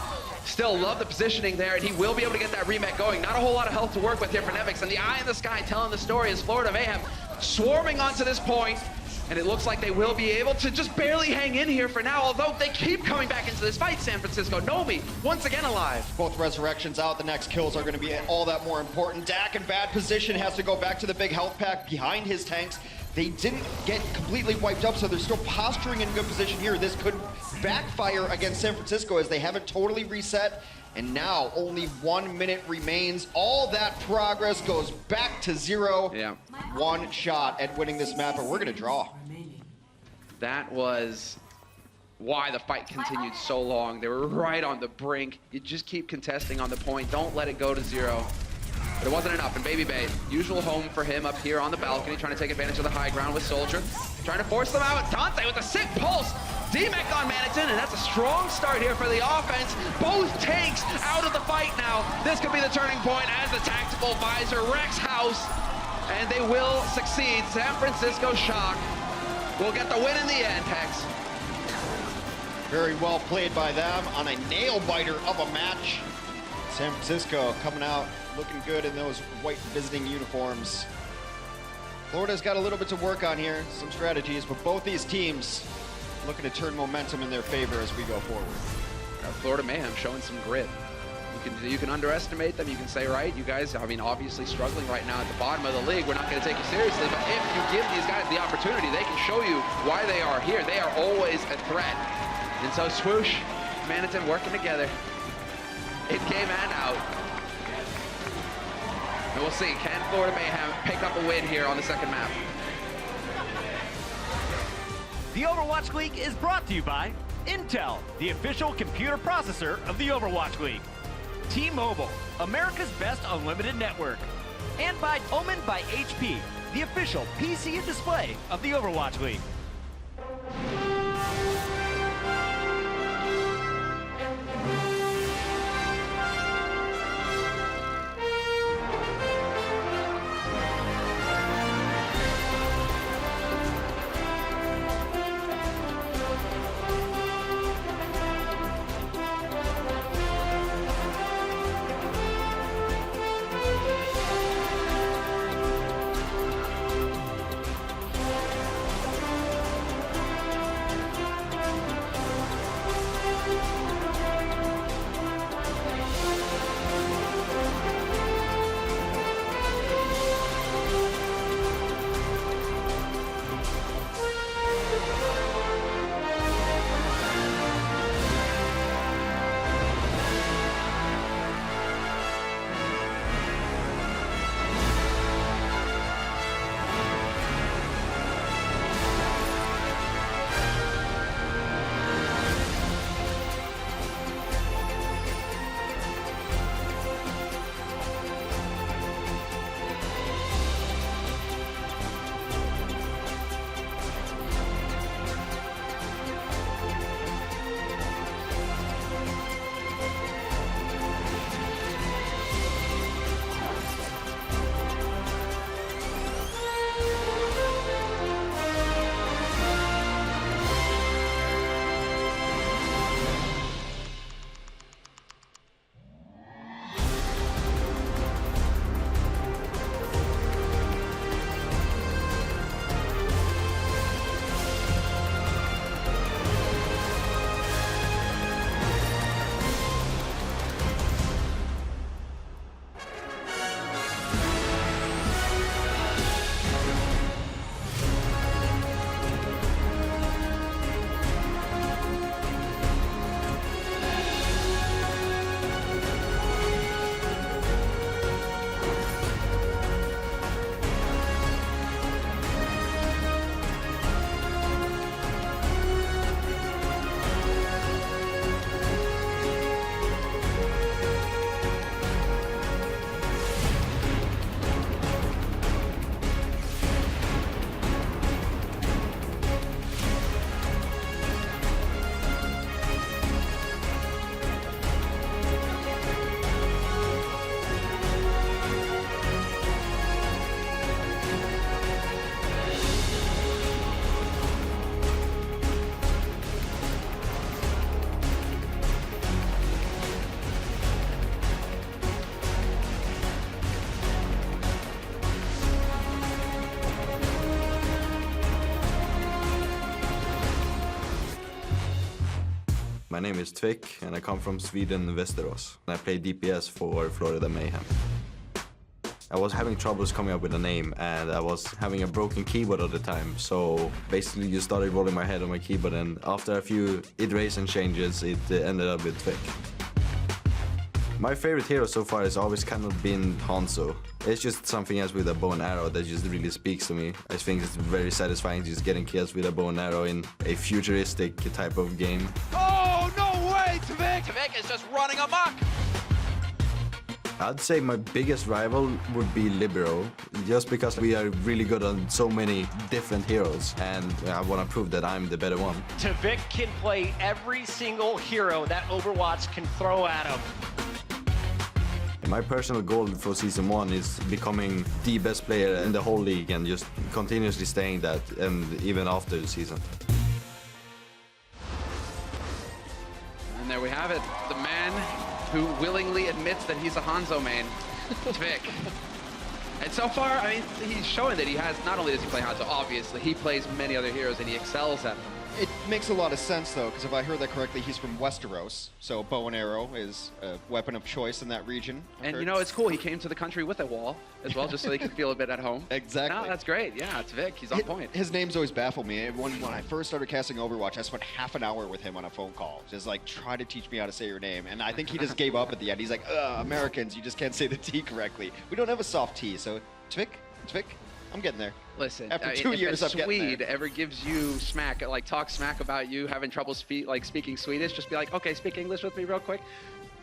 Still love the positioning there, and he will be able to get that remake going. Not a whole lot of health to work with here for Nevix, and the eye in the sky telling the story is Florida Mayhem swarming onto this point, and it looks like they will be able to just barely hang in here for now, although they keep coming back into this fight. San Francisco, Nomi, once again alive. Both resurrections out. The next kills are going to be all that more important. Dak in bad position, has to go back to the big health pack behind his tanks. They didn't get completely wiped up, so they're still posturing in good position here. This could backfire against San Francisco as they haven't totally reset. And now only 1 minute remains. All that progress goes back to zero. Yeah. One shot at winning this map, and we're gonna draw. That was why the fight continued so long. They were right on the brink. You just keep contesting on the point. Don't let it go to zero. But it wasn't enough, and Baby Bay, usual home for him up here on the balcony, trying to take advantage of the high ground with Soldier. Trying to force them out. Dante with a sick pulse. D-Mech on Manitou, and that's a strong start here for the offense. Both tanks out of the fight now. This could be the turning point as the tactical visor wrecks house, and they will succeed. San Francisco Shock will get the win in the end, Hex. Very well played by them on a nail-biter of a match. San Francisco coming out looking good in those white visiting uniforms. Florida's got a little bit to work on here, some strategies, but both these teams looking to turn momentum in their favor as we go forward. Florida Mayhem showing some grit. You can underestimate them. You can say, right, you guys, I mean, obviously struggling right now at the bottom of the league. We're not going to take you seriously, but if you give these guys the opportunity, they can show you why they are here. They are always a threat. And so Swoosh, Manitou working together, in-game and out. And we'll see, can Florida Mayhem pick up a win here on the second map? The Overwatch League is brought to you by Intel, the official computer processor of the Overwatch League. T-Mobile, America's best unlimited network. And by Omen by HP, the official PC and display of the Overwatch League. My name is Tvik and I come from Sweden, Västerås. I play DPS for Florida Mayhem. I was having troubles coming up with a name, and I was having a broken keyboard all the time. So basically just started rolling my head on my keyboard, and after a few iteration changes, it ended up with Tvick. My favorite hero so far has always kind of been Hanzo. It's just something else with a bow and arrow that just really speaks to me. I think it's very satisfying just getting kills with a bow and arrow in a futuristic type of game. Oh, no way, Tvick! Tvick is just running amok. I'd say my biggest rival would be Libero, just because we are really good on so many different heroes, and I want to prove that I'm the better one. Tvick can play every single hero that Overwatch can throw at him. My personal goal for Season 1 is becoming the best player in the whole league and just continuously staying that, and even after the season. And there we have it, the man who willingly admits that he's a Hanzo main, Tvick. And so far, I mean, he's showing that he has, not only does he play Hanzo, obviously, he plays many other heroes and he excels at them. It makes a lot of sense, though, because if I heard that correctly, he's from Westeros, so bow and arrow is a weapon of choice in that region. And you know, it's cool, he came to the country with a wall as well, just so he could feel a bit at home. Exactly. No, that's great. Yeah, it's Tvick. He's on point. His name's always baffled me. When I first started casting Overwatch, I spent half an hour with him on a phone call, just like, try to teach me how to say your name. And I think he just gave up at the end. He's like, Americans, you just can't say the T correctly. We don't have a soft T, so Tvick, I'm getting there. Listen, after 2 years, if I'm a Swede getting there. ever gives you smack, like talk smack about you having trouble speaking Swedish, just be like, okay, speak English with me real quick.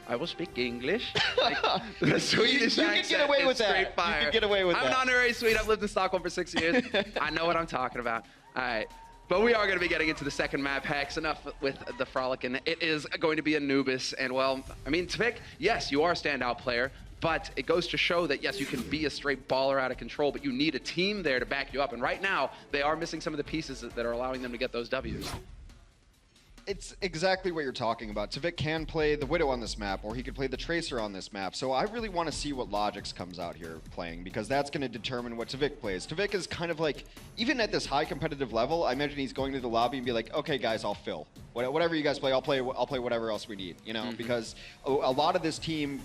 I will speak English. Like, the Swedish you can accent get away with is that. straight fire. You can get away with I'm that. an honorary Swede. I've lived in Stockholm for 6 years. I know what I'm talking about. All right. But we are going to be getting into the second map, Hex. Enough with the frolicking. It is going to be Anubis. And, well, I mean, Tvick, yes, you are a standout player. But it goes to show that, yes, you can be a straight baller out of control, but you need a team there to back you up. And right now, they are missing some of the pieces that are allowing them to get those Ws. It's exactly what you're talking about. Tvick can play the Widow on this map, or he could play the Tracer on this map. So I really want to see what Logix comes out here playing, because that's going to determine what Tvick plays. Tvick is kind of like, even at this high competitive level, I imagine he's going to the lobby and be like, okay, guys, I'll fill. Whatever you guys play, I'll play whatever else we need, you know? Because a lot of this team's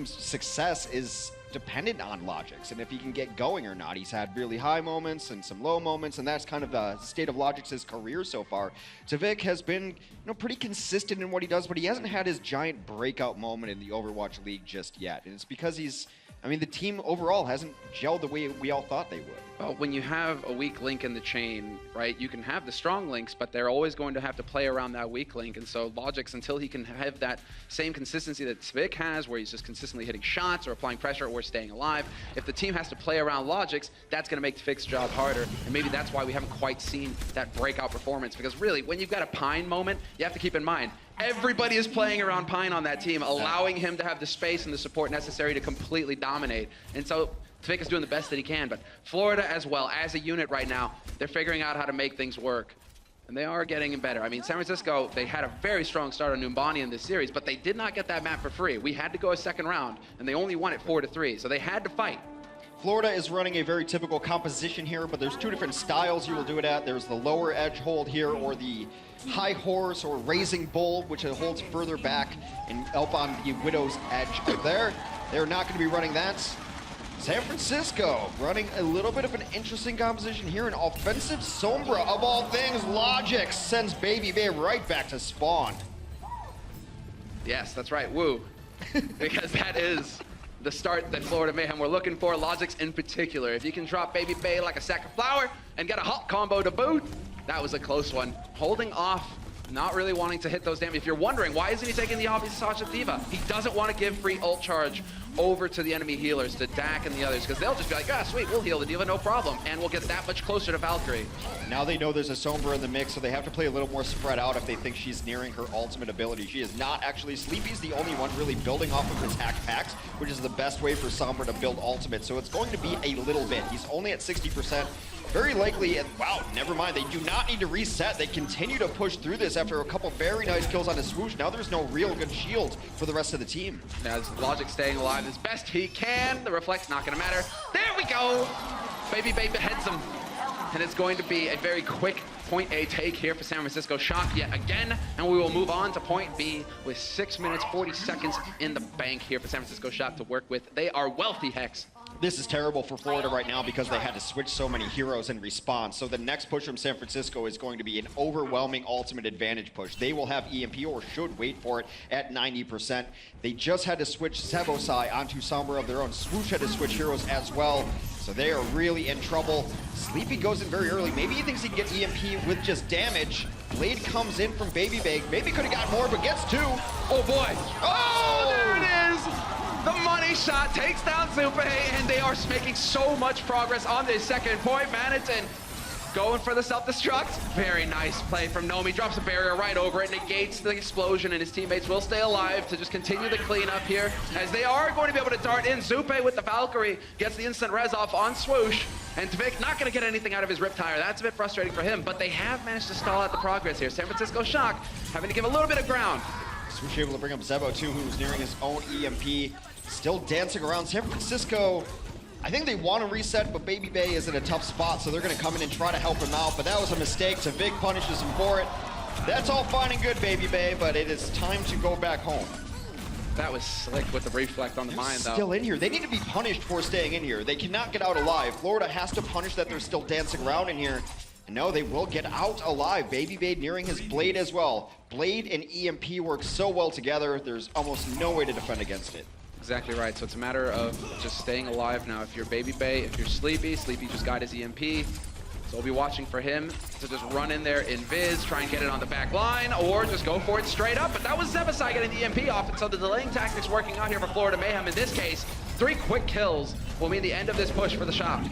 success is dependent on Logix, and if he can get going or not. He's had really high moments and some low moments, and that's kind of the state of Logix's career so far. Tvick has been, pretty consistent in what he does, but he hasn't had his giant breakout moment in the Overwatch League just yet. And it's because the team overall hasn't gelled the way we all thought they would. Well, when you have a weak link in the chain, right, you can have the strong links, but they're always going to have to play around that weak link. And so Logix, until he can have that same consistency that Tvick has, where he's just consistently hitting shots or applying pressure or staying alive, if the team has to play around Logix, that's going to make Tvick's job harder. And maybe that's why we haven't quite seen that breakout performance. Because really, when you've got a Pine moment, you have to keep in mind, everybody is playing around Pine on that team, allowing him to have the space and the support necessary to completely dominate. And so Tvick is doing the best that he can, but Florida as well, as a unit right now, they're figuring out how to make things work. And they are getting better. I mean, San Francisco, they had a very strong start on Numbani in this series, but they did not get that map for free. We had to go a second round, and they only won it 4-3, so they had to fight. Florida is running a very typical composition here, but there's two different styles you will do it at. There's the lower edge hold here, or the high horse or raising bull, which it holds further back and up on the Widow's edge up there. They're not going to be running that. San Francisco running a little bit of an interesting composition here. An offensive Sombra, of all things. Logix sends Baby Bay right back to spawn. Yes, that's right, woo. Because that is the start that Florida Mayhem were looking for, Logix in particular. If you can drop Baby Bay like a sack of flour and get a hot combo to boot, that was a close one. Holding off, not really wanting to hit those damage. If you're wondering, why isn't he taking the obvious Sasha Diva? He doesn't want to give free ult charge over to the enemy healers, to Dak and the others, because they'll just be like, sweet, we'll heal the Diva, no problem. And we'll get that much closer to Valkyrie. Now they know there's a Sombra in the mix, so they have to play a little more spread out if they think she's nearing her ultimate ability. She is not actually. Sleepy's the only one really building off of his hack packs, which is the best way for Sombra to build ultimate. So it's going to be a little bit. He's only at 60%. Very likely, and wow, never mind. They do not need to reset. They continue to push through this after a couple very nice kills on his swoosh. Now there's no real good shield for the rest of the team. As Logix staying alive as best he can. The reflect's not gonna matter. There we go! Baby beheads him. And it's going to be a very quick point A take here for San Francisco Shock yet again. And we will move on to point B with 6 minutes, 40 seconds in the bank here for San Francisco Shock to work with. They are wealthy, Hex. This is terrible for Florida right now because they had to switch so many heroes in response. So the next push from San Francisco is going to be an overwhelming ultimate advantage push. They will have EMP or should wait for it at 90%. They just had to switch Zebosai onto Sombra of their own. Swoosh had to switch heroes as well. So they are really in trouble. Sleepy goes in very early. Maybe he thinks he can get EMP with just damage. Blade comes in from Baby Bag. Maybe could have got more, but gets 2. Oh boy. Oh, there it is. The money shot takes down Zupe, and they are making so much progress on this second point. Manitin going for the self-destruct. Very nice play from Nomi. Drops a barrier right over it, negates the explosion, and his teammates will stay alive to just continue the cleanup here, as they are going to be able to dart in. Zupe with the Valkyrie gets the instant res off on Swoosh, and Tvik not going to get anything out of his Riptire. That's a bit frustrating for him, but they have managed to stall out the progress here. San Francisco Shock having to give a little bit of ground. Swoosh able to bring up Zebo too, who's nearing his own EMP. Still dancing around. San Francisco, I think they want to reset, but Baby Bay is in a tough spot, so they're going to come in and try to help him out, but that was a mistake. Tvik punishes him for it. That's all fine and good, Baby Bay, but it is time to go back home. That was slick with the reflect on the mine, though. Still in here. They need to be punished for staying in here. They cannot get out alive. Florida has to punish that they're still dancing around in here. And no, they will get out alive. Baby Bay nearing his Blade as well. Blade and EMP work so well together, there's almost no way to defend against it. Exactly right. So it's a matter of just staying alive now. If you're Baby Bay, if you're Sleepy, Sleepy just got his EMP. So we'll be watching for him to just run in there in Viz, try and get it on the back line, or just go for it straight up. But that was Zebasai getting the EMP off, and so the delaying tactics working out here for Florida Mayhem. In this case, 3 quick kills will mean the end of this push for the Shock.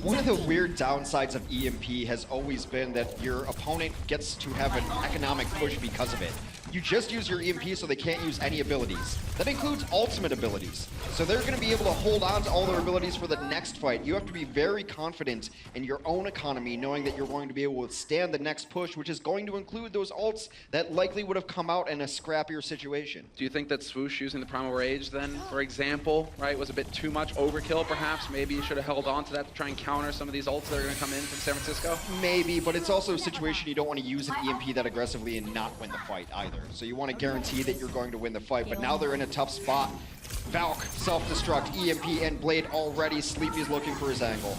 One of the weird downsides of EMP has always been that your opponent gets to have an economic push because of it. You just use your EMP so they can't use any abilities. That includes ultimate abilities. So they're going to be able to hold on to all their abilities for the next fight. You have to be very confident in your own economy, knowing that you're going to be able to withstand the next push, which is going to include those ults that likely would have come out in a scrappier situation. Do you think that Swoosh using the Primal Rage then, for example, right, was a bit too much overkill perhaps? Maybe you should have held on to that to try and counter some of these ults that are going to come in from San Francisco? Maybe, but it's also a situation you don't want to use an EMP that aggressively and not win the fight either. So you want to guarantee that you're going to win the fight, but now they're in a tough spot. Valk, self-destruct, EMP, and Blade already. Sleepy's looking for his angle.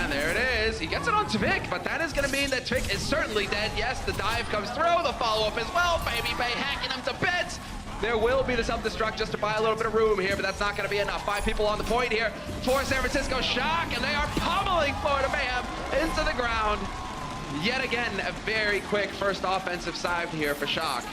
There it is. He gets it on Tvik, but that is going to mean that Tvik is certainly dead. Yes, the dive comes through, the follow-up as well. Baby Bay hacking him to bits. There will be the self-destruct just to buy a little bit of room here, but that's not going to be enough. 5 people on the point here for San Francisco Shock, and they are pummeling Florida Mayhem into the ground. Yet again, a very quick first offensive side here for Shock.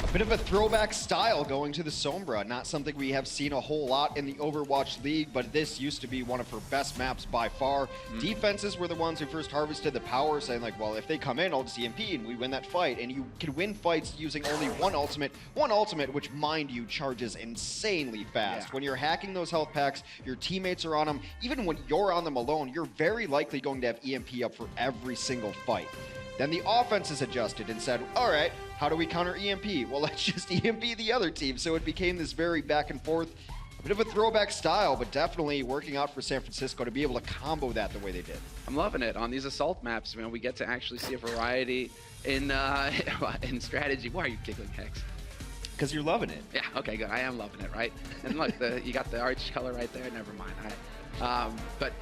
A bit of a throwback style going to the Sombra. Not something we have seen a whole lot in the Overwatch League, but this used to be one of her best maps by far. Defenses were the ones who first harvested the power, saying like, well, if they come in, I'll just EMP and we win that fight. And you can win fights using only one ultimate, which, mind you, charges insanely fast. When you're hacking those health packs, your teammates are on them. Even when you're on them alone, you're very likely going to have EMP up for every single fight. Then the offense is adjusted and said, all right, how do we counter EMP? Well, let's just EMP the other team. So it became this very back and forth, a bit of a throwback style, but definitely working out for San Francisco to be able to combo that the way they did. I'm loving it. On these assault maps, man, we get to actually see a variety in in strategy. Why are you giggling, Hex? Because you're loving it. Yeah, okay, good. I am loving it, right? And look, you got the arch color right there. Never mind. But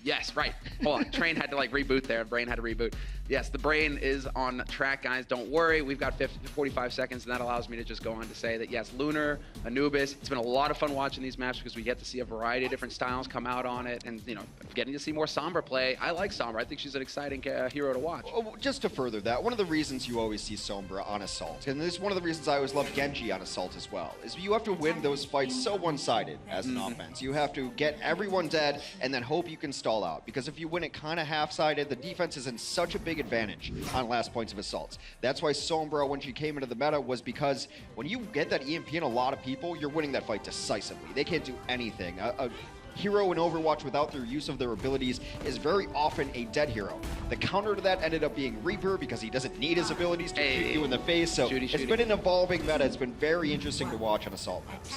yes, right. Hold on. Train had to like reboot there. Brain had to reboot. Yes, the brain is on track, guys. Don't worry. We've got 45 seconds, and that allows me to just go on to say that, yes, Lunar, Anubis, it's been a lot of fun watching these maps because we get to see a variety of different styles come out on it, and, you know, getting to see more Sombra play. I like Sombra. I think she's an exciting hero to watch. Oh, just to further that, one of the reasons you always see Sombra on Assault, and this is one of the reasons I always love Genji on Assault as well, is you have to win those fights so one-sided as an offense. You have to get everyone dead and then hope you can stall out, because if you win it kind of half-sided, the defense is in such a big advantage on last points of assaults. That's why Sombra, when she came into the meta, was because when you get that EMP in a lot of people, you're winning that fight decisively. They can't do anything. A hero in Overwatch without their use of their abilities is very often a dead hero. The counter to that ended up being Reaper because he doesn't need his abilities to shoot you in the face. So it's been an evolving meta. It's been very interesting to watch on assault maps.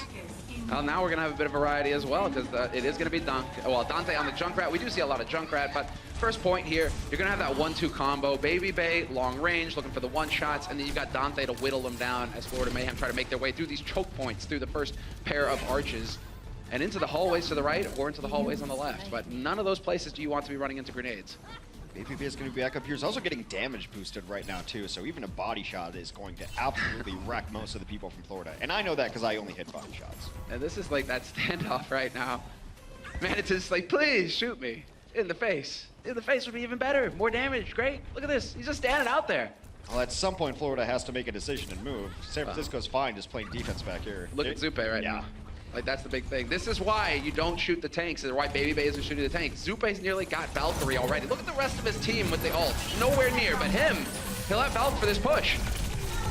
Well, now we're going to have a bit of variety as well, because it is going to be Dante on the Junkrat. We do see a lot of Junkrat, but first point here, you're going to have that 1-2 combo. Baby Bay, long range, looking for the one-shots, and then you've got Dante to whittle them down as Florida Mayhem try to make their way through these choke points, through the first pair of arches, and into the hallways to the right or into the hallways on the left. But none of those places do you want to be running into grenades. Baby Bay is going to be back up here. He's also getting damage boosted right now, too, so even a body shot is going to absolutely wreck most of the people from Florida. And I know that because I only hit body shots. And this is like that standoff right now. Man, it's just like, please shoot me in the face. In the face would be even better. More damage, great. Look at this, he's just standing out there. Well, at some point, Florida has to make a decision and move. San Francisco's fine just playing defense back here. Look at Zupe right now. Like, that's the big thing. This is why you don't shoot the tanks, and why Baby Bay isn't shooting the tank. Zupe's nearly got Valkyrie already. Look at the rest of his team with the ult. Nowhere near, but him, he'll have Valk for this push.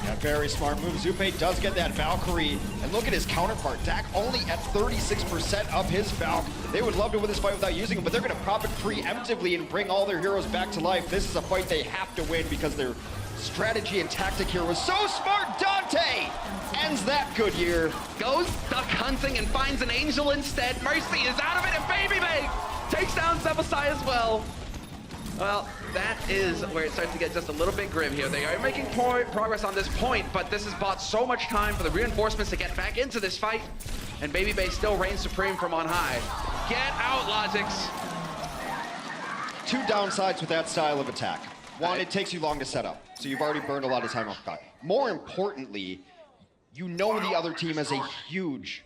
Yeah, very smart move. Zupe does get that Valkyrie, and look at his counterpart. Dak only at 36% of his Valk. They would love to win this fight without using him, but they're going to pop it preemptively and bring all their heroes back to life. This is a fight they have to win because their strategy and tactic here was so smart. Dante ends that good year. Goes duck hunting and finds an angel instead. Mercy is out of it, and Baby Bay takes down Zebasai as well. Well, that is where it starts to get just a little bit grim here. They are making progress on this point, but this has bought so much time for the reinforcements to get back into this fight, and Baby Bay still reigns supreme from on high. Get out, Logix. Two downsides with that style of attack. One, it takes you long to set up, so you've already burned a lot of time off clock. More importantly, you know the other team has a huge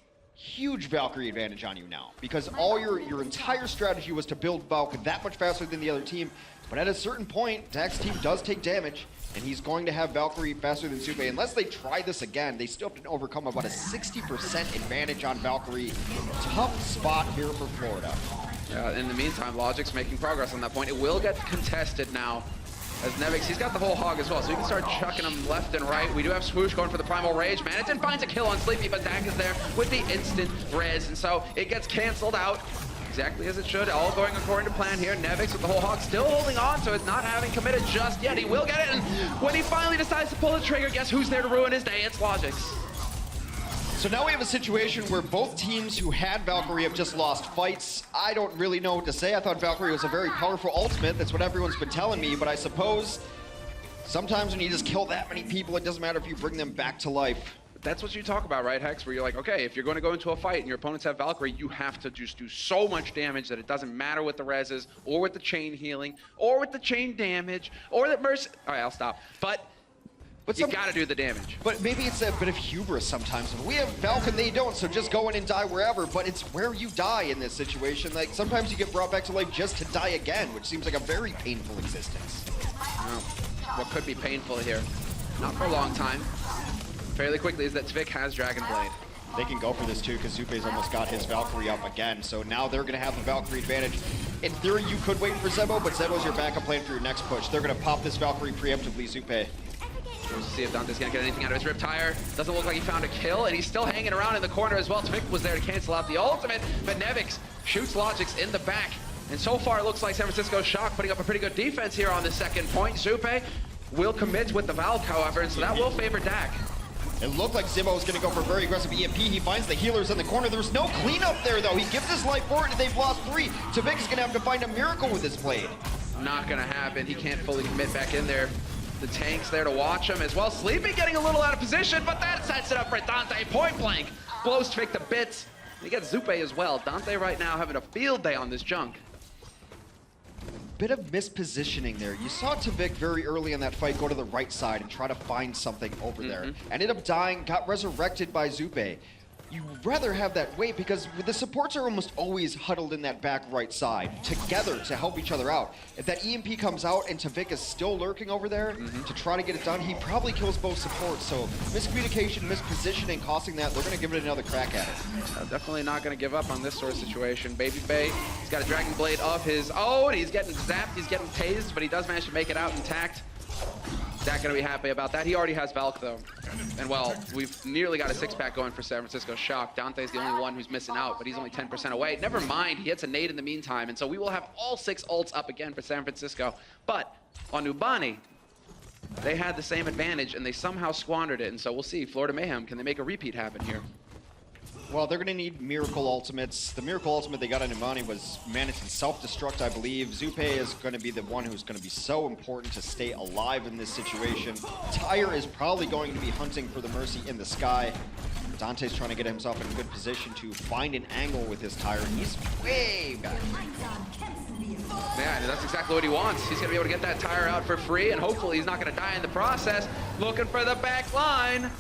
Valkyrie advantage on you now, because all your entire strategy was to build Valk that much faster than the other team, but at a certain point, Dak's team does take damage, and he's going to have Valkyrie faster than Zupe. Unless they try this again, they still have to overcome about a 60% advantage on Valkyrie. Tough spot here for Florida. In the meantime, Logic's making progress on that point. It will get contested now. As Nevix, he's got the whole hog as well, so he can start chucking them left and right. We do have Swoosh going for the Primal Rage. Manatee finds a kill on Sleepy, but Dak is there with the instant res, and so it gets canceled out exactly as it should. All going according to plan here. Nevix with the whole hog still holding on to it, not having committed just yet. He will get it, and when he finally decides to pull the trigger, guess who's there to ruin his day? It's Logix. So now we have a situation where both teams who had Valkyrie have just lost fights. I don't really know what to say. I thought Valkyrie was a very powerful ultimate. That's what everyone's been telling me, but I suppose sometimes when you just kill that many people, it doesn't matter if you bring them back to life. That's what you talk about, right, Hex? Where you're like, okay, if you're going to go into a fight and your opponents have Valkyrie, you have to just do so much damage that it doesn't matter with the reses, or with the chain healing, or with the chain damage, or that Mercy... All right, I'll stop. But you gotta do the damage. But maybe it's a bit of hubris sometimes. We have Valk and they don't, so just go in and die wherever, but it's where you die in this situation. Like, sometimes you get brought back to life just to die again, which seems like a very painful existence. Well, what could be painful here? Not for a long time. Fairly quickly is that Tvik has Dragon Blade. They can go for this too, because Zupe's almost got his Valkyrie up again, so now they're gonna have the Valkyrie advantage. In theory, you could wait for Zebo, but Zebo's your backup plan for your next push. They're gonna pop this Valkyrie preemptively, Zupe. We'll see if Dante's gonna get anything out of his Riptire. Doesn't look like he found a kill, and he's still hanging around in the corner as well. Tvik was there to cancel out the ultimate, but Nevix shoots Logix in the back. And so far, it looks like San Francisco's Shock putting up a pretty good defense here on the second point. Zupe will commit with the Valk, however, and so that will favor Dak. It looked like Zebo was gonna go for a very aggressive EMP. He finds the healers in the corner. There's no cleanup there, though. He gives his life for it, and they've lost 3. Tvik is gonna have to find a miracle with his blade. Not gonna happen. He can't fully commit back in there. The tank's there to watch him as well. Sleepy getting a little out of position, but that sets it up for Dante. Point blank. Blows Tvik to bits. He gets Zupe as well. Dante right now having a field day on this junk. Bit of mispositioning there. You saw Tvik very early in that fight go to the right side and try to find something over there. Ended up dying, got resurrected by Zupe. You'd rather have that wait because the supports are almost always huddled in that back right side together to help each other out. If that EMP comes out and Tvik is still lurking over there to try to get it done, he probably kills both supports. So miscommunication, mispositioning, costing that, they're going to give it another crack at it. Definitely not going to give up on this sort of situation. Baby Bay, he's got a Dragon Blade of his own. He's getting zapped, he's getting tased, but he does manage to make it out intact. Dak gonna be happy about that. He already has Valk though. And well, we've nearly got a 6-pack going for San Francisco Shock. Dante's the only one who's missing out, but he's only 10% away. Never mind, he hits a nade in the meantime, and so we will have all 6 ults up again for San Francisco. But on Ubani, they had the same advantage and they somehow squandered it, and so we'll see. Florida Mayhem, can they make a repeat happen here? Well, they're going to need Miracle Ultimates. The Miracle Ultimate they got on Imani was managed to self-destruct, I believe. Zupe is going to be the one who's going to be so important to stay alive in this situation. Tyre is probably going to be hunting for the Mercy in the sky. Dante's trying to get himself in a good position to find an angle with his Tyre. He's way back. Yeah, that's exactly what he wants. He's going to be able to get that Tyre out for free, and hopefully he's not going to die in the process. Looking for the back line.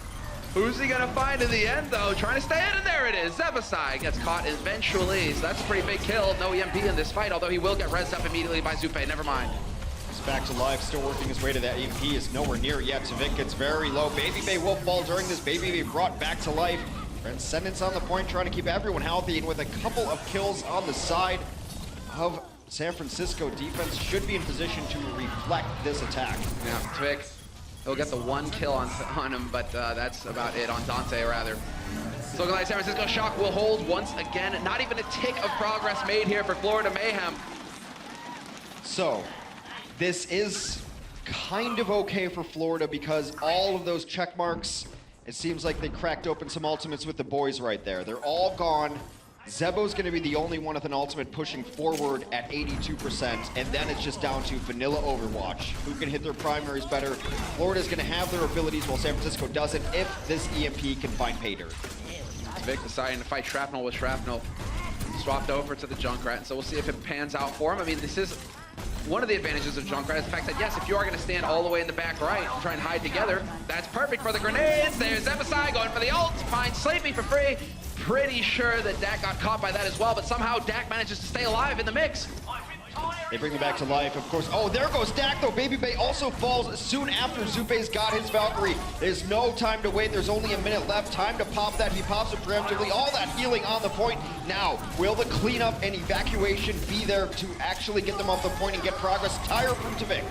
Who's he going to find in the end, though? Trying to stay in, and there it is. Zebasai gets caught eventually, so that's a pretty big kill. No EMP in this fight, although he will get rezzed up immediately by Zupe. Never mind. He's back to life, still working his way to that EMP. Is nowhere near yet. Tavik gets very low. Baby Bay will fall during this. Baby Bay brought back to life. Transcendence on the point, trying to keep everyone healthy, and with a couple of kills on the side of San Francisco, defense should be in position to reflect this attack. Yeah, Tavik. He'll get the one kill on him, but that's about it, on Dante, rather. So looking like San Francisco Shock will hold once again. Not even a tick of progress made here for Florida Mayhem. So, this is kind of okay for Florida because all of those check marks, it seems like they cracked open some ultimates with the boys right there. They're all gone. Zebo's going to be the only one with an ultimate pushing forward at 82%, and then it's just down to vanilla Overwatch. Who can hit their primaries better? Florida's going to have their abilities while San Francisco doesn't if this EMP can find pay dirt. Vic deciding to fight Shrapnel with Shrapnel. Swapped over to the Junkrat, so we'll see if it pans out for him. I mean, this is one of the advantages of Junkrat is the fact that, yes, if you are going to stand all the way in the back right and try and hide together, that's perfect for the grenades. There's Zebasai going for the ult, finds Sleepy for free. Pretty sure that Dak got caught by that as well, but somehow Dak manages to stay alive in the mix. They bring him back to life, of course. Oh, there goes Dak, though. Baby Bay also falls soon after Zupe's got his Valkyrie. There's no time to wait. There's only a minute left. Time to pop that. He pops it preemptively. All that healing on the point. Now, will the cleanup and evacuation be there to actually get them off the point and get progress? Tyre from Tavik.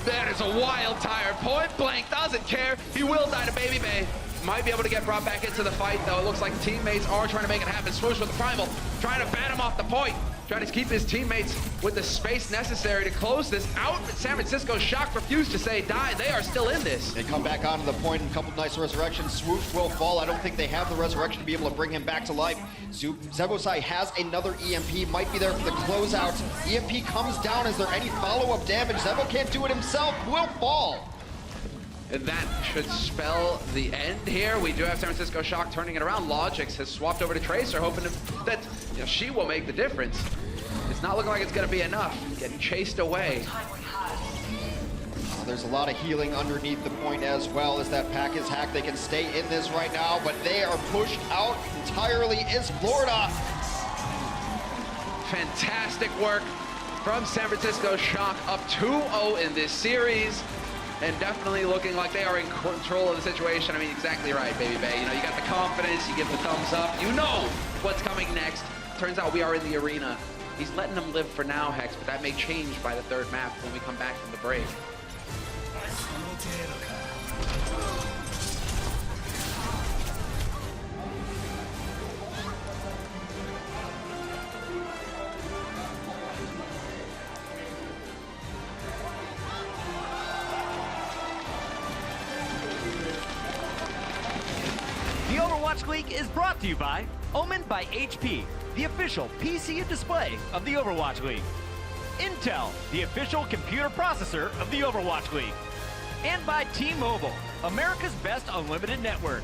That is a wild Tyre. Point blank doesn't care. He will die to Baby Bay. Might be able to get brought back into the fight, though. It looks like teammates are trying to make it happen. Swoosh with the Primal, trying to ban him off the point. Trying to keep his teammates with the space necessary to close this out. But San Francisco Shock refused to say die. They are still in this. They come back onto the point and a couple nice resurrections. Swoosh will fall. I don't think they have the resurrection to be able to bring him back to life. Zebosai has another EMP. Might be there for the closeout. EMP comes down. Is there any follow-up damage? Zebo can't do it himself. Will fall. And that should spell the end here. We do have San Francisco Shock turning it around. Logix has swapped over to Tracer, hoping that she will make the difference. It's not looking like it's going to be enough. Getting chased away. There's a lot of healing underneath the point as well as that pack is hacked. They can stay in this right now, but they are pushed out entirely. Is Florida. Fantastic work from San Francisco Shock, up 2-0 in this series. And definitely looking like they are in control of the situation. I mean, exactly right, Baby Bay. You know, you got the confidence, you give the thumbs up. You know what's coming next. Turns out we are in the arena. He's letting them live for now, Hex, but that may change by the third map when we come back from the break. The Overwatch League is brought to you by Omen by HP, the official PC and display of the Overwatch League. Intel, the official computer processor of the Overwatch League. And by T-Mobile, America's best unlimited network.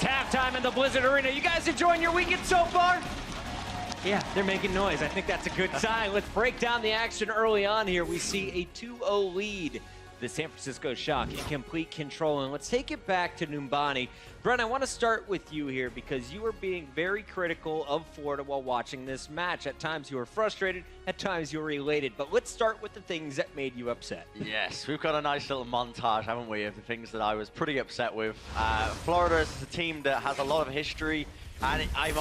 It's halftime in the Blizzard Arena. You guys enjoying your weekend so far? Yeah, they're making noise. I think that's a good sign. Let's break down the action early on here. We see a 2-0 lead. The San Francisco Shock in complete control. And let's take it back to Numbani. Brent, I want to start with you here because you were being very critical of Florida while watching this match. At times you were frustrated, at times you were elated. But let's start with the things that made you upset. Yes, we've got a nice little montage, haven't we, of the things that I was pretty upset with. Florida is a team that has a lot of history. And I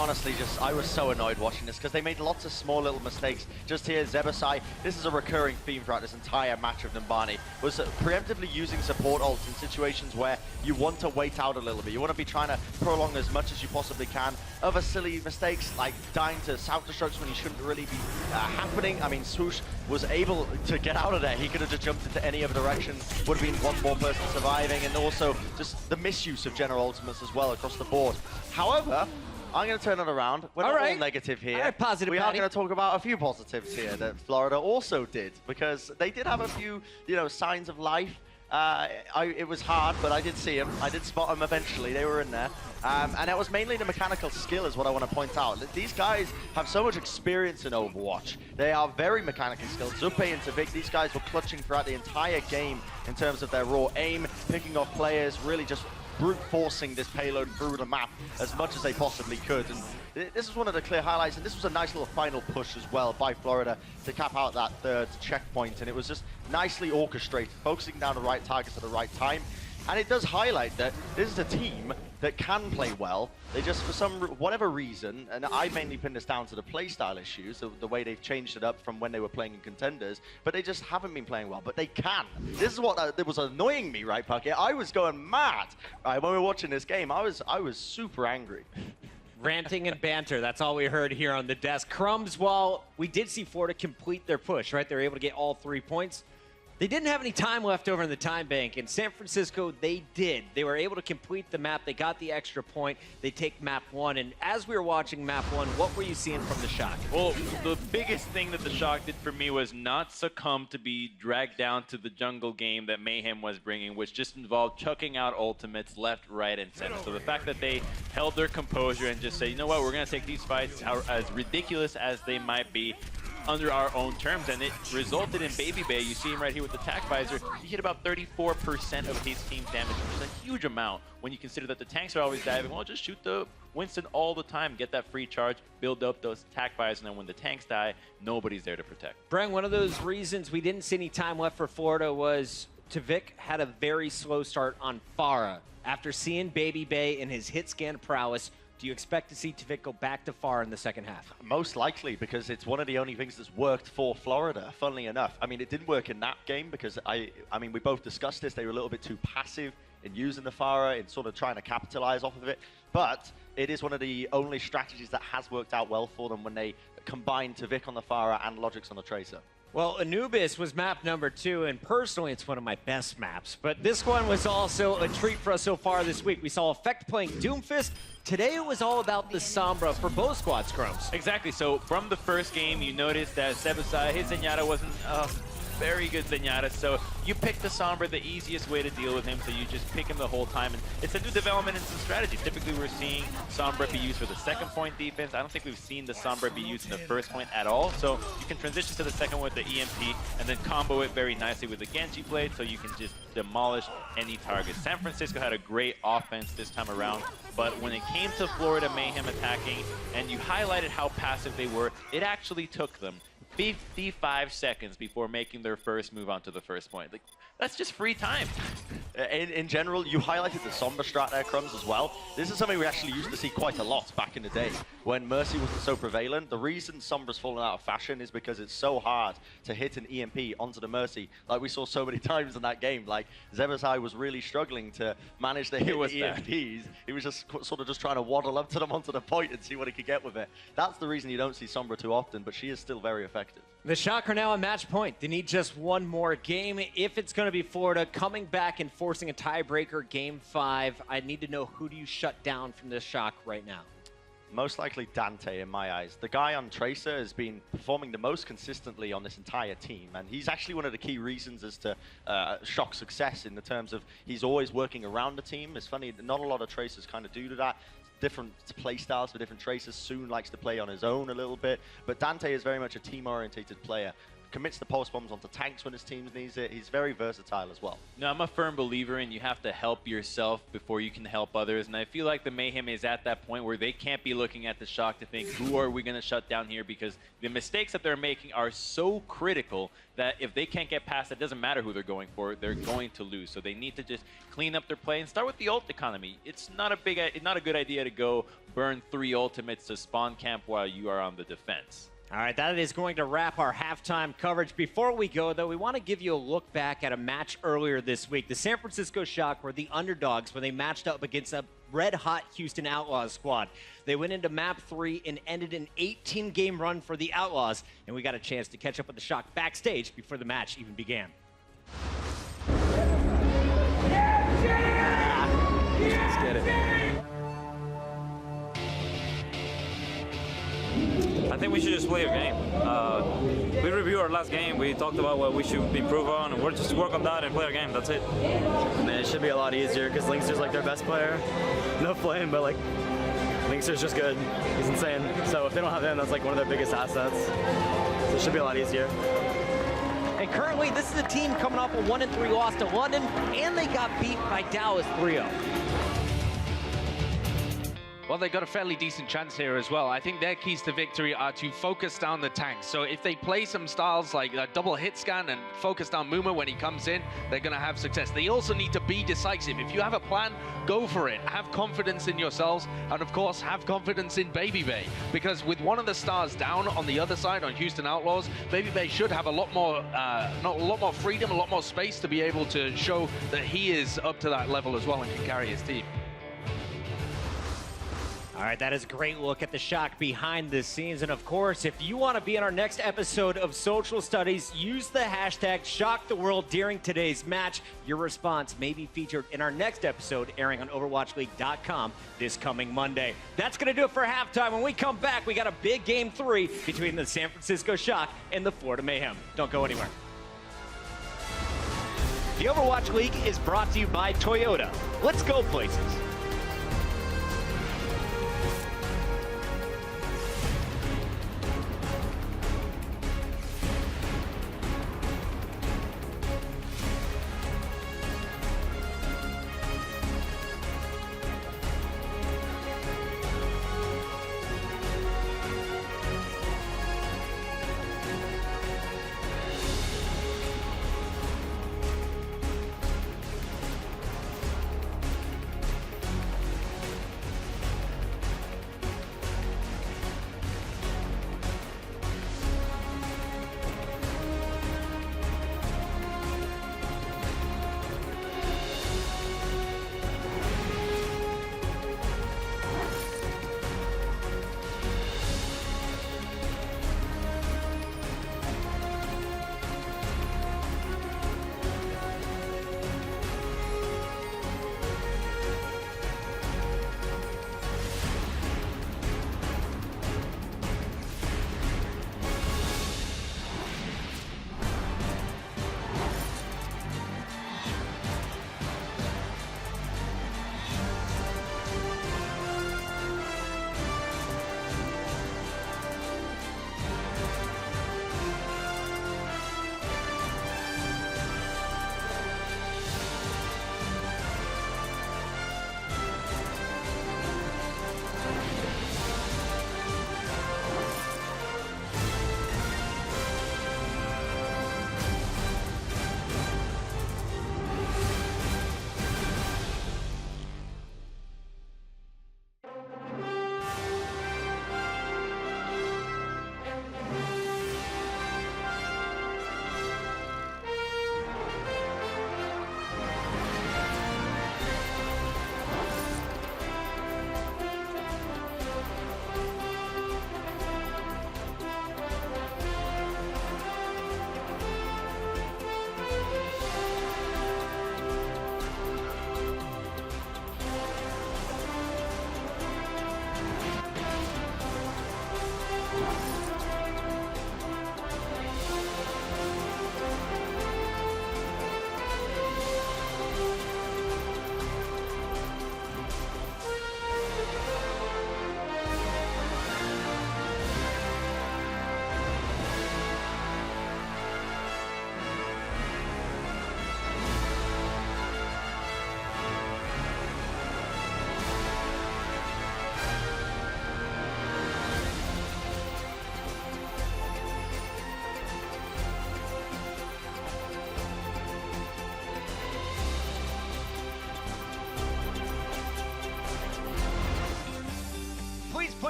was so annoyed watching this because they made lots of small little mistakes. Just here, Zebasai, this is a recurring theme throughout this entire match of Numbani, was preemptively using support ults in situations where you want to wait out a little bit. You want to be trying to prolong as much as you possibly can. Other silly mistakes like dying to self-destructs when he shouldn't really be happening. I mean, Swoosh was able to get out of there. He could have just jumped into any other direction, would have been one more person surviving, and also just the misuse of general ultimates as well across the board. However, I'm going to turn it around. We're not all negative here. All right, positive, we are Patty. going to talk about a few positives here that Florida also did, because they did have a few, signs of life. It was hard, but I did see them. I did spot them eventually. They were in there. And it was mainly the mechanical skill is what I want to point out. These guys have so much experience in Overwatch. They are very mechanically skilled. Zupe and Tavik, these guys were clutching throughout the entire game in terms of their raw aim, picking off players, really just brute forcing this payload through the map as much as they possibly could. And this is one of the clear highlights, and this was a nice little final push as well by Florida to cap out that third checkpoint, and it was just nicely orchestrated, focusing down the right targets at the right time. And it does highlight that this is a team that can play well. They just, for whatever reason, and I mainly pin this down to the playstyle issues, the way they've changed it up from when they were playing in contenders, but they just haven't been playing well, but they can. This is what that was annoying me, right, Puckett? I was going mad, right, when we were watching this game. I was super angry. Ranting and banter, that's all we heard here on the desk. Crumbs, while we did see Florida complete their push, right? They were able to get all 3 points. They didn't have any time left over in the time bank. In San Francisco, they did. They were able to complete the map. They got the extra point. They take map 1. And as we were watching map 1, what were you seeing from the Shock? Well, the biggest thing that the Shock did for me was not succumb to be dragged down to the jungle game that Mayhem was bringing, which just involved chucking out ultimates left, right, and center. So the fact that they held their composure and just say, you know what, we're going to take these fights, as ridiculous as they might be, under our own terms, and it resulted in Baby Bay. You see him right here with the tack visor. He hit about 34% of his team's damage, which is a huge amount when you consider that the tanks are always diving. Well, just shoot the Winston all the time, get that free charge, build up those tack visors, and then when the tanks die, nobody's there to protect. Brent, one of those reasons we didn't see any time left for Florida was Tavik had a very slow start on Pharah. After seeing Baby Bay and his hit scan prowess, do you expect to see Tavik go back to Pharah in the second half? Most likely, because it's one of the only things that's worked for Florida, funnily enough. I mean, it didn't work in that game because, I mean, we both discussed this. They were a little bit too passive in using the Pharah, in sort of trying to capitalize off of it. But it is one of the only strategies that has worked out well for them when they combine Tavik on the Pharah and Logix on the Tracer. Well, Anubis was map number 2, and personally, it's one of my best maps. But this one was also a treat for us so far this week. We saw Effect playing Doomfist. Today, it was all about the Sombra for both squad scrums. Exactly. So from the first game, you noticed that Sebasai, his Zenyatta wasn't very good Zenyatta, so you pick the Sombra, the easiest way to deal with him, so you just pick him the whole time, and it's a new development in some strategy. Typically, we're seeing Sombra be used for the second point defense. I don't think we've seen the Sombra be used in the first point at all, so you can transition to the second with the EMP, and then combo it very nicely with the Genji blade, so you can just demolish any target. San Francisco had a great offense this time around, but when it came to Florida Mayhem attacking, and you highlighted how passive they were, it actually took them 55 seconds before making their first move onto the first point. Like, that's just free time. In general, you highlighted the Sombra strat there, Crumbs, as well. This is something we actually used to see quite a lot back in the day when Mercy wasn't so prevalent. The reason Sombra's fallen out of fashion is because it's so hard to hit an EMP onto the Mercy, like we saw so many times in that game. Like, Zebasai was really struggling to manage to hit the EMPs. He was just sort of just trying to waddle up to them onto the point and see what he could get with it. That's the reason you don't see Sombra too often, but she is still very effective. The Shock are now a match point. They need just one more game. If it's going to be Florida coming back and forcing a tiebreaker game 5, I need to know, who do you shut down from this Shock right now? Most likely Dante in my eyes. The guy on Tracer has been performing the most consistently on this entire team, and he's actually one of the key reasons as to Shock's success in the terms of he's always working around the team. It's funny, not a lot of Tracers kind of do that. Different play styles for different Tracers. Soon likes to play on his own a little bit, but Dante is very much a team-orientated player. Commits the pulse bombs onto tanks when his team needs it. He's very versatile as well. No, I'm a firm believer in you have to help yourself before you can help others, and I feel like the Mayhem is at that point where they can't be looking at the Shock to think, who are we going to shut down here, because the mistakes that they're making are so critical that if they can't get past it, doesn't matter who they're going for, they're going to lose. So they need to just clean up their play and start with the ult economy. It's not a good idea to go burn 3 ultimates to spawn camp while you are on the defense. All right, that is going to wrap our halftime coverage. Before we go, though, we want to give you a look back at a match earlier this week. The San Francisco Shock were the underdogs when they matched up against a red-hot Houston Outlaws squad. They went into map 3 and ended an 18-game run for the Outlaws, and we got a chance to catch up with the Shock backstage before the match even began. Let's get it. I think we should just play our game. We reviewed our last game. We talked about what we should improve on, and we're just work on that and play our game. That's it. Man, it should be a lot easier because Linkster's like their best player. No flame, but like Linkster's just good. He's insane. So if they don't have him, that's like one of their biggest assets. So it should be a lot easier. And currently, this is a team coming off a 1-3 loss to London, and they got beat by Dallas 3-0. Well, they got a fairly decent chance here as well. I think their keys to victory are to focus down the tanks. So if they play some styles like a double hit scan and focus down Muma when he comes in, they're going to have success. They also need to be decisive. If you have a plan, go for it. Have confidence in yourselves, and of course, have confidence in Baby Bay. Because with one of the stars down on the other side, on Houston Outlaws, Baby Bay should have a lot more freedom, a lot more space to be able to show that he is up to that level as well and can carry his team. All right, that is a great look at the Shock behind the scenes. And of course, if you want to be in our next episode of Social Studies, use the hashtag #ShockTheWorld during today's match. Your response may be featured in our next episode airing on OverwatchLeague.com this coming Monday. That's going to do it for halftime. When we come back, we got a big Game 3 between the San Francisco Shock and the Florida Mayhem. Don't go anywhere. The Overwatch League is brought to you by Toyota. Let's go places.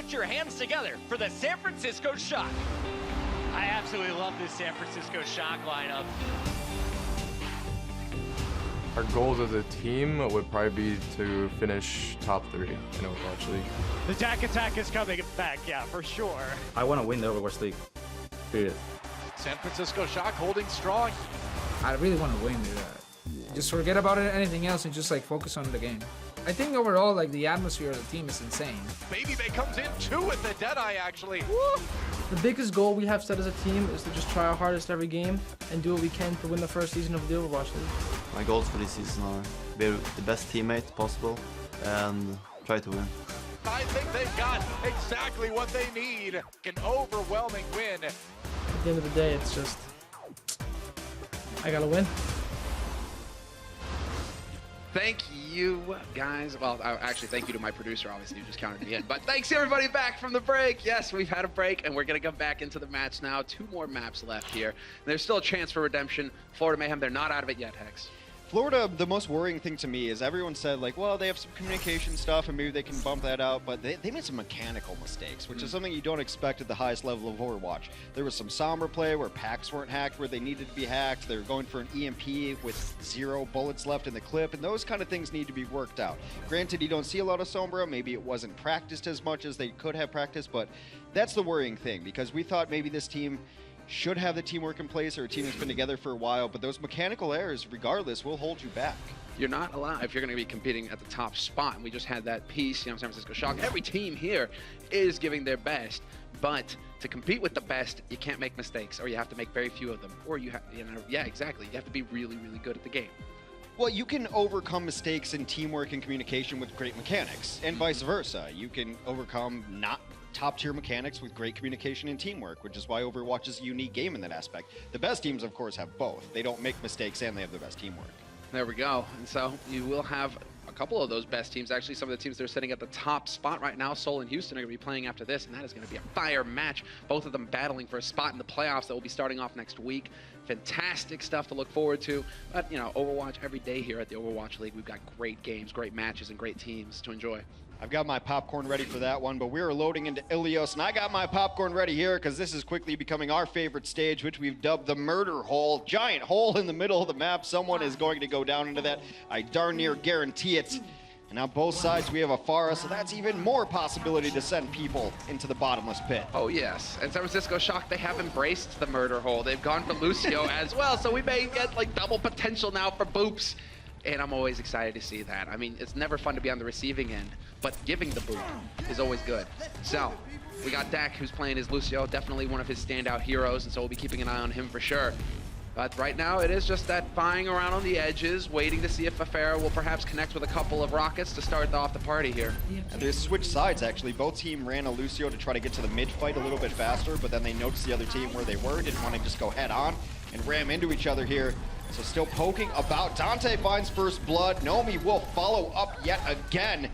put your hands together for the San Francisco Shock. I absolutely love this San Francisco Shock lineup. Our goals as a team would probably be to finish top 3 in Overwatch League. The Jack Attack is coming back, yeah, for sure. I want to win the Overwatch League. Period. San Francisco Shock holding strong. I really want to win, dude. Just forget about anything else and just like focus on the game. I think overall, like the atmosphere of the team is insane. Baby Bay comes in too with the Deadeye, actually. Woo! The biggest goal we have set as a team is to just try our hardest every game and do what we can to win the first season of the Overwatch League. My goals for this season are be the best teammate possible and try to win. I think they've got exactly what they need. An overwhelming win. At the end of the day, it's just, I gotta win. Thank you, guys. Well, actually, thank you to my producer, obviously, who just counted me in. But thanks, everybody, back from the break. Yes, we've had a break, and we're going to come back into the match now. 2 more maps left here. There's still a chance for redemption. Florida Mayhem, they're not out of it yet, Hex. Florida, the most worrying thing to me is everyone said, like, well, they have some communication stuff and maybe they can bump that out, but they made some mechanical mistakes, which is something you don't expect at the highest level of Overwatch. There was some Sombra play where packs weren't hacked where they needed to be hacked. They were going for an EMP with 0 bullets left in the clip, and those kind of things need to be worked out. Granted, you don't see a lot of Sombra. Maybe it wasn't practiced as much as they could have practiced, but that's the worrying thing, because we thought maybe this team should have the teamwork in place, or a team that's been together for a while, but those mechanical errors, regardless, will hold you back. You're not allowed, if you're going to be competing at the top spot, and we just had that piece, San Francisco Shock. Every team here is giving their best, but to compete with the best, you can't make mistakes, or you have to make very few of them, or you have, yeah, exactly. You have to be really, really good at the game. Well, you can overcome mistakes in teamwork and communication with great mechanics, and vice versa. You can overcome not top-tier mechanics with great communication and teamwork, which is why Overwatch is a unique game in that aspect. The best teams, of course, have both. They don't make mistakes and they have the best teamwork. There we go. And so you will have a couple of those best teams. Actually, some of the teams that are sitting at the top spot right now, Seoul and Houston, are going to be playing after this, and that is going to be a fire match. Both of them battling for a spot in the playoffs that will be starting off next week. Fantastic stuff to look forward to. But, Overwatch every day here at the Overwatch League. We've got great games, great matches, and great teams to enjoy. I've got my popcorn ready for that one, but we're loading into Ilios, and I got my popcorn ready here because this is quickly becoming our favorite stage, which we've dubbed the murder hole. Giant hole in the middle of the map. Someone is going to go down into that. I darn near guarantee it. And on both sides, we have a Pharah, so that's even more possibility to send people into the bottomless pit. Oh, yes. And San Francisco Shock, they have embraced the murder hole. They've gone for Lucio as well, so we may get, like, double potential now for Boops. And I'm always excited to see that. I mean, it's never fun to be on the receiving end, but giving the boot is always good. So, we got Dak, who's playing as Lucio, definitely one of his standout heroes, and so we'll be keeping an eye on him for sure. But right now, it is just that buying around on the edges, waiting to see if Afera will perhaps connect with a couple of rockets to start off the party here. And they switched sides, actually. Both teams ran a Lucio to try to get to the mid fight a little bit faster, but then they noticed the other team where they were, didn't want to just go head on and ram into each other here. So still poking about. Dante finds first blood. Nomi will follow up yet again.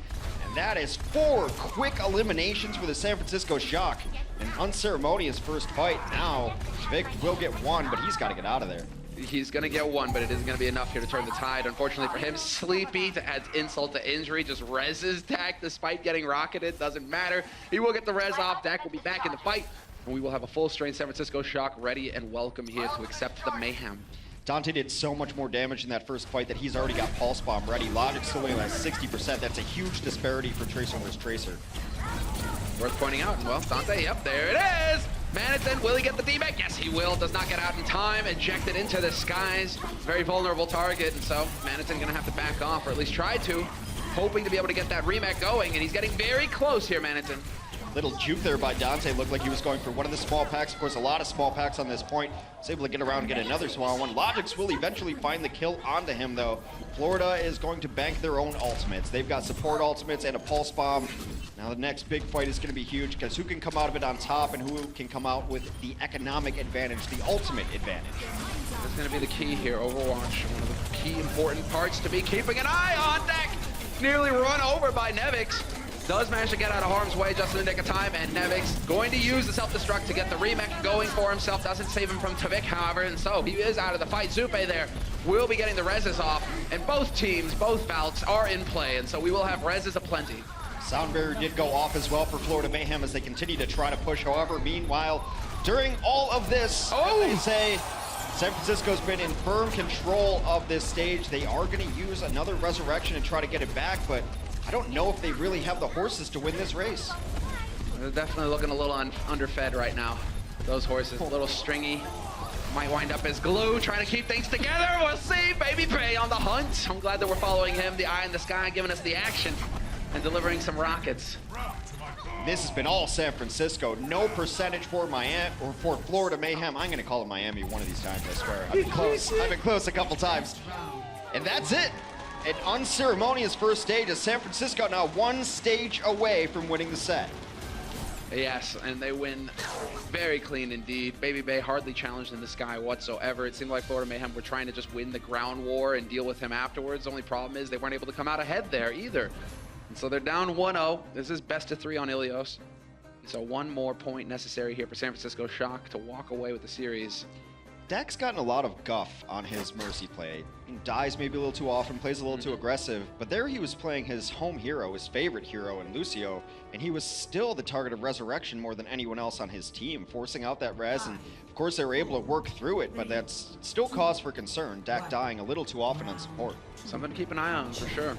And that is 4 quick eliminations for the San Francisco Shock. An unceremonious first fight. Now, Vic will get 1, but he's got to get out of there. He's going to get 1, but it isn't going to be enough here to turn the tide. Unfortunately for him, Sleepy, to add insult to injury, just reses Dak despite getting rocketed. Doesn't matter. He will get the res off. Dak will be back in the fight. And we will have a full-strength San Francisco Shock ready and welcome here to accept the mayhem. Dante did so much more damage in that first fight that he's already got Pulse Bomb ready. Logic's still only at 60%. That's a huge disparity for Tracer versus Tracer. Worth pointing out, and well, Dante, yep, there it is! Manathan, will he get the D-Back? Yes, he will. Does not get out in time. Ejected into the skies. Very vulnerable target, and so Manathan gonna have to back off, or at least try to. Hoping to be able to get that remake going, and he's getting very close here, Manathan. Little juke there by Dante. Looked like he was going for one of the small packs. Of course, a lot of small packs on this point. Was able to get around and get another small one. Logix will eventually find the kill onto him, though. Florida is going to bank their own ultimates. They've got support ultimates and a pulse bomb. Now the next big fight is going to be huge because who can come out of it on top and who can come out with the economic advantage, the ultimate advantage. That's going to be the key here. Overwatch, one of the key important parts to be keeping an eye on. Dak nearly run over by Nevix. Does manage to get out of harm's way just in the nick of time, and Nevix going to use the self-destruct to get the remake going for himself. Doesn't save him from Tavik, however, and so he is out of the fight. Zupe there will be getting the reses off, and both teams, both bouts are in play, and so we will have reses aplenty. Sound barrier did go off as well for Florida Mayhem as they continue to try to push. However, meanwhile, during all of this, they say San Francisco's been in firm control of this stage. They are going to use another resurrection and try to get it back, but I don't know if they really have the horses to win this race. They're definitely looking a little underfed right now. Those horses, a little stringy. Might wind up as glue, trying to keep things together. We'll see. Baby Bay on the hunt. I'm glad that we're following him. The eye in the sky, giving us the action and delivering some rockets. This has been all San Francisco. No percentage for Miami or for Florida Mayhem. I'm going to call it Miami one of these times, I swear. I've been close. I've been close a couple times. And that's it. An unceremonious first stage as San Francisco now one stage away from winning the set. Yes, and they win very clean indeed. Baby Bay hardly challenged in the sky whatsoever. It seemed like Florida Mayhem were trying to just win the ground war and deal with him afterwards. The only problem is they weren't able to come out ahead there either. And so they're down 1-0. This is best of 3 on Ilios. And so one more point necessary here for San Francisco Shock to walk away with the series. Dak's gotten a lot of guff on his Mercy play. He dies maybe a little too often, plays a little too aggressive, but there he was playing his home hero, his favorite hero in Lucio, and he was still the target of Resurrection more than anyone else on his team, forcing out that res, and of course they were able to work through it, but that's still cause for concern. Dak dying a little too often on support. Something to keep an eye on for sure.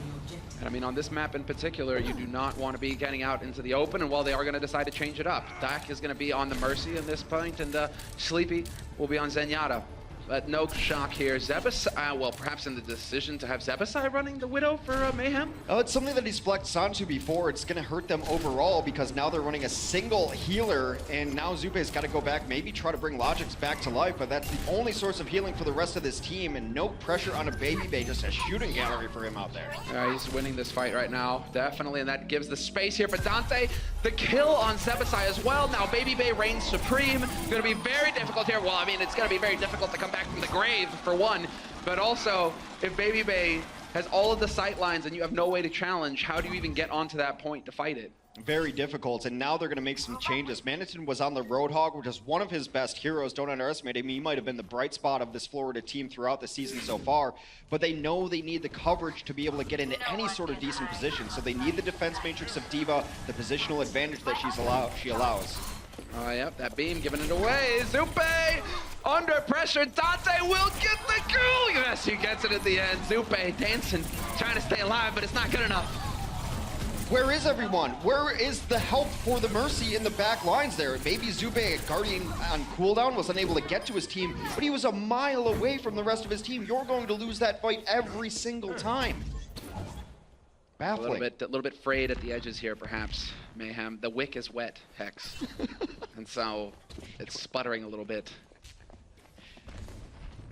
And I mean, on this map in particular, you do not want to be getting out into the open, and while they are going to decide to change it up, Dak is going to be on the Mercy in this point, and Sleepy will be on Zenyatta. But no shock here. Zebasai, well, perhaps in the decision to have Zebasai running the Widow for Mayhem? It's something that he's flexed onto before. It's going to hurt them overall because now they're running a single healer, and now Zupe's got to go back, maybe try to bring Logix back to life, but that's the only source of healing for the rest of this team, and no pressure on a Baby Bay, just a shooting gallery for him out there. He's winning this fight right now, definitely, and that gives the space here for Dante. The kill on Zebasai as well. Now Baby Bay reigns supreme. Going to be very difficult here. Well, I mean, it's going to be very difficult to come back from the grave, for one, but also, if Baby Bay has all of the sight lines and you have no way to challenge, how do you even get onto that point to fight it? Very difficult, and now they're going to make some changes. Maniton was on the Roadhog, which is one of his best heroes. Don't underestimate him. He might have been the bright spot of this Florida team throughout the season so far, but they know they need the coverage to be able to get into any sort of decent position, so they need the defense matrix of D.Va, the positional advantage that she allows. Yep, that beam giving it away. Zupe under pressure. Dante will get the kill. Yes, he gets it at the end. Zupe dancing, trying to stay alive, but it's not good enough. Where is everyone? Where is the help for the Mercy in the back lines there? Maybe Zupe, Guardian on cooldown, was unable to get to his team, but he was a mile away from the rest of his team. You're going to lose that fight every single time. Baffling. A little bit frayed at the edges here, perhaps, Mayhem. The wick is wet, Hex. And so it's sputtering a little bit.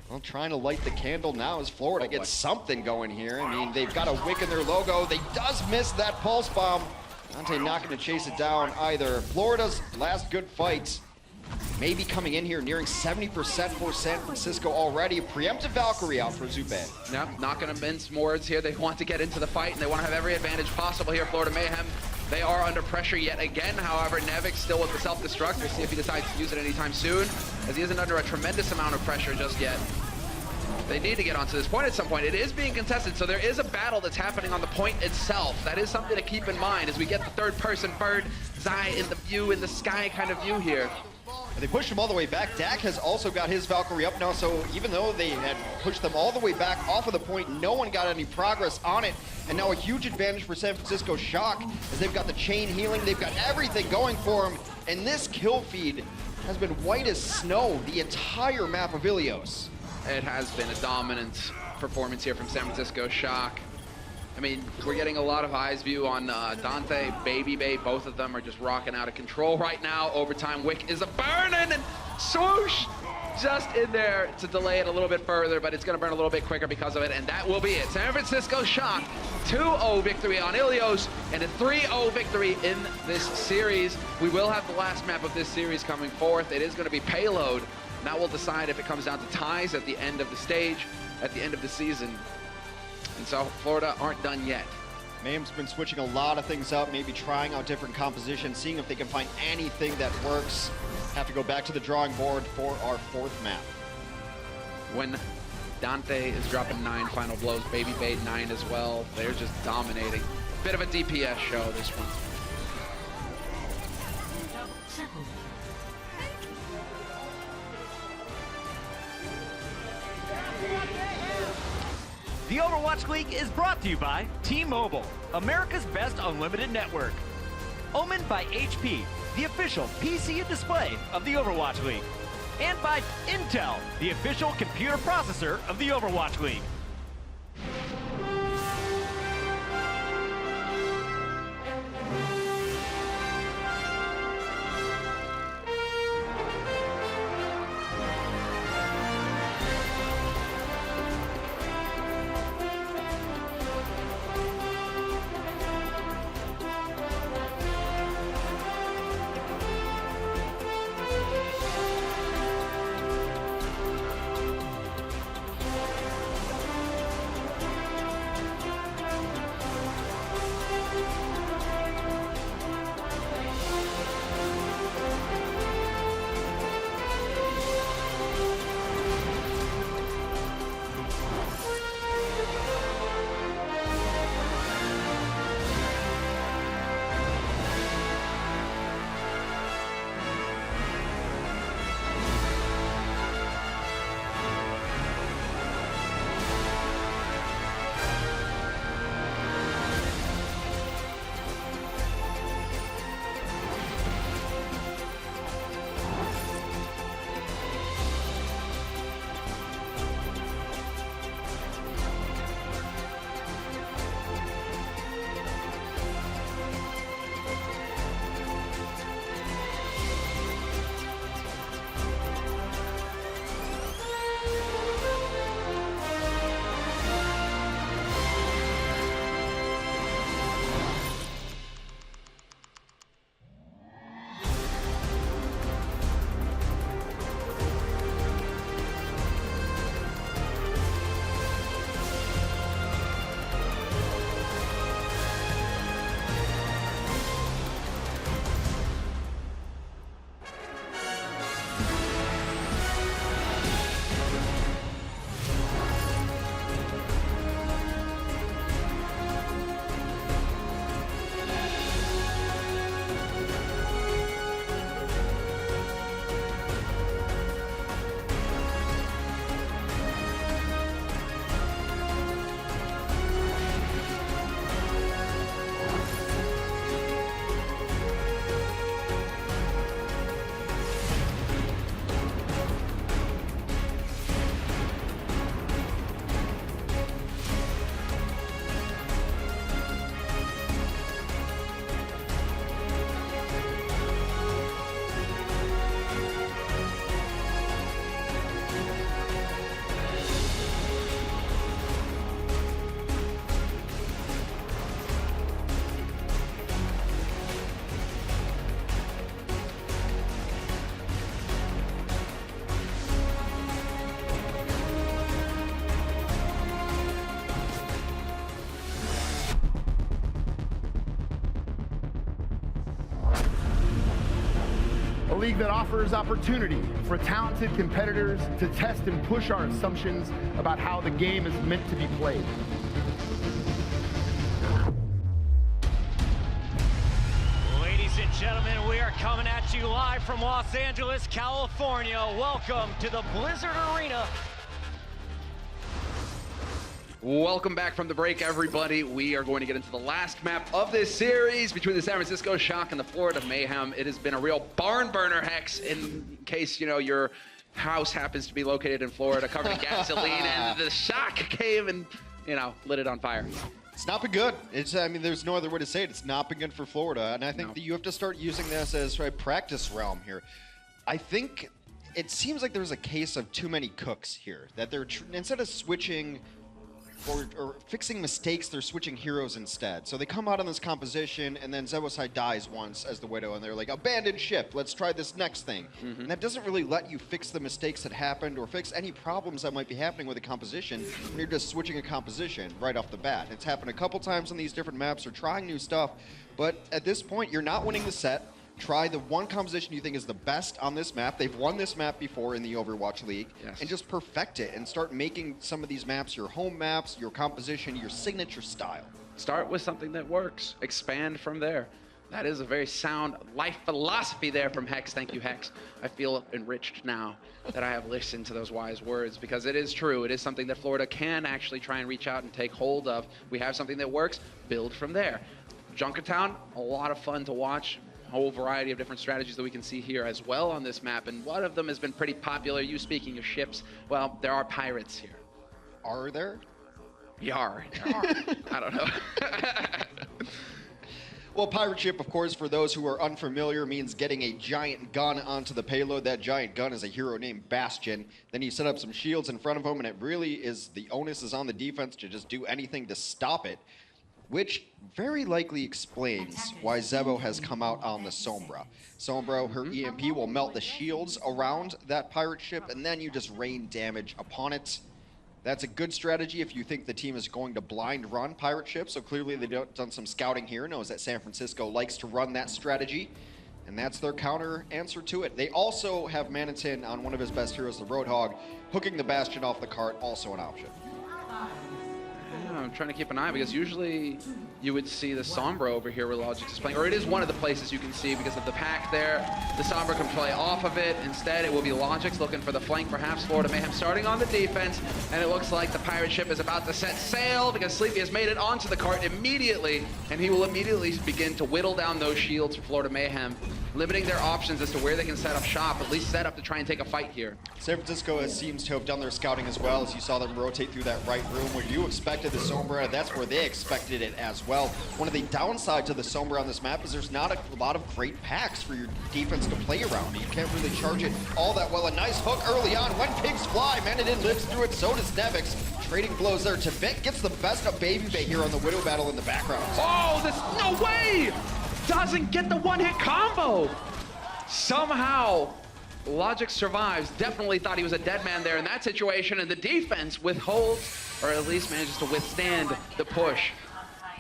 Well, trying to light the candle now as Florida gets something going here. I mean, they've got a wick in their logo. They does miss that pulse bomb. Dante not going to chase it down either. Florida's last good fight maybe coming in here nearing 70% for San Francisco already. A preemptive Valkyrie out for Zupe. Yep, not going to mince words here. They want to get into the fight, and they want to have every advantage possible here, Florida Mayhem. They are under pressure yet again. However, Nevik still with the self-destruct. We'll see if he decides to use it anytime soon, as he isn't under a tremendous amount of pressure just yet. They need to get onto this point at some point. It is being contested, so there is a battle that's happening on the point itself. That is something to keep in mind as we get the third-person bird, Zai in the view, in the sky kind of view here. They pushed him all the way back. Dak has also got his Valkyrie up now, so even though they had pushed them all the way back off of the point, no one got any progress on it. And now a huge advantage for San Francisco Shock, as they've got the chain healing, they've got everything going for them. And this kill feed has been white as snow the entire map of Ilios. It has been a dominant performance here from San Francisco Shock. I mean, we're getting a lot of eyes view on Dante, Baby Bay. Both of them are just rocking out of control right now. Overtime wick is a burning, and swoosh just in there to delay it a little bit further, but it's going to burn a little bit quicker because of it, and that will be it. San Francisco Shock, 2-0 victory on Ilios, and a 3-0 victory in this series. We will have the last map of this series coming forth. It is going to be Payload, and that will decide if it comes down to ties at the end of the stage, at the end of the season. And so Florida aren't done yet. Mayhem's been switching a lot of things up, maybe trying out different compositions, seeing if they can find anything that works. Have to go back to the drawing board for our fourth map. When Dante is dropping 9 final blows, Baby Bay 9 as well. They're just dominating. Bit of a DPS show, this one. The Overwatch League is brought to you by T-Mobile, America's best unlimited network. Omened by HP, the official PC and display of the Overwatch League. And by Intel, the official computer processor of the Overwatch League. A league that offers opportunity for talented competitors to test and push our assumptions about how the game is meant to be played. Ladies and gentlemen, we are coming at you live from Los Angeles, California. Welcome to the Blizzard Arena. Welcome back from the break, everybody. We are going to get into the last map of this series between the San Francisco Shock and the Florida Mayhem. It has been a real barn burner, Hex, in case, you know, your house happens to be located in Florida, covered in gasoline, and the Shock came and, you know, lit it on fire. It's not been good. I mean, there's no other way to say it. It's not been good for Florida, and I think that you have to start using this as a practice realm here. I think it seems like there's a case of too many cooks here, that they're, instead of switching or fixing mistakes, they're switching heroes instead. So they come out on this composition, and then Zebosai dies once as the Widow, and they're like, abandoned ship, let's try this next thing. And that doesn't really let you fix the mistakes that happened or fix any problems that might be happening with a composition when you're just switching a composition right off the bat. It's happened a couple times on these different maps, or trying new stuff, but at this point, you're not winning the set. try the one composition you think is the best on this map. They've won this map before in the Overwatch League, and just perfect it and start making some of these maps your home maps, your composition, your signature style. Start with something that works. Expand from there. That is a very sound life philosophy there from Hex. Thank you, Hex. I feel enriched now that I have listened to those wise words, because it is true. It is something that Florida can actually try and reach out and take hold of. We have something that works, build from there. Junkertown, a lot of fun to watch. A whole variety of different strategies that we can see here as well on this map, and one of them has been pretty popular. You speaking of ships, well, there are pirates here. Are there? Yar. I don't know. Well, pirate ship, of course, for those who are unfamiliar, means getting a giant gun onto the payload. That giant gun is a hero named Bastion. Then you set up some shields in front of him, and it really is, the onus is on the defense to just do anything to stop it, which very likely explains why Zebo has come out on the Sombra. Sombra, her EMP will melt the shields around that pirate ship, and then you just rain damage upon it. That's a good strategy if you think the team is going to blind run pirate ships. So clearly they've done some scouting here, knows that San Francisco likes to run that strategy, and that's their counter answer to it. They also have Manitin on one of his best heroes, the Roadhog. Hooking the Bastion off the cart, also an option. I'm trying to keep an eye, because usually you would see the Sombra over here where Logix is playing, or it is one of the places you can see because of the pack there. The Sombra can play off of it. Instead, it will be Logix looking for the flank, perhaps Florida Mayhem starting on the defense, and it looks like the pirate ship is about to set sail because Sleepy has made it onto the cart immediately, and he will immediately begin to whittle down those shields for Florida Mayhem, limiting their options as to where they can set up shop, at least set up to try and take a fight here. San Francisco seems to have done their scouting as well, as you saw them rotate through that right room where you expected the Sombra. That's where they expected it as well. One of the downsides of the Sombra on this map is there's not a lot of great packs for your defense to play around. You can't really charge it all that well. A nice hook early on. When pigs fly, Manadin lives through it, so does Nevix. Trading blows there. Tavik gets the best of Baby Bay here on the Widow battle in the background. Oh, this, no way! Doesn't get the one-hit combo! Somehow, Logix survives. Definitely thought he was a dead man there in that situation, and the defense withholds, or at least manages to withstand the push.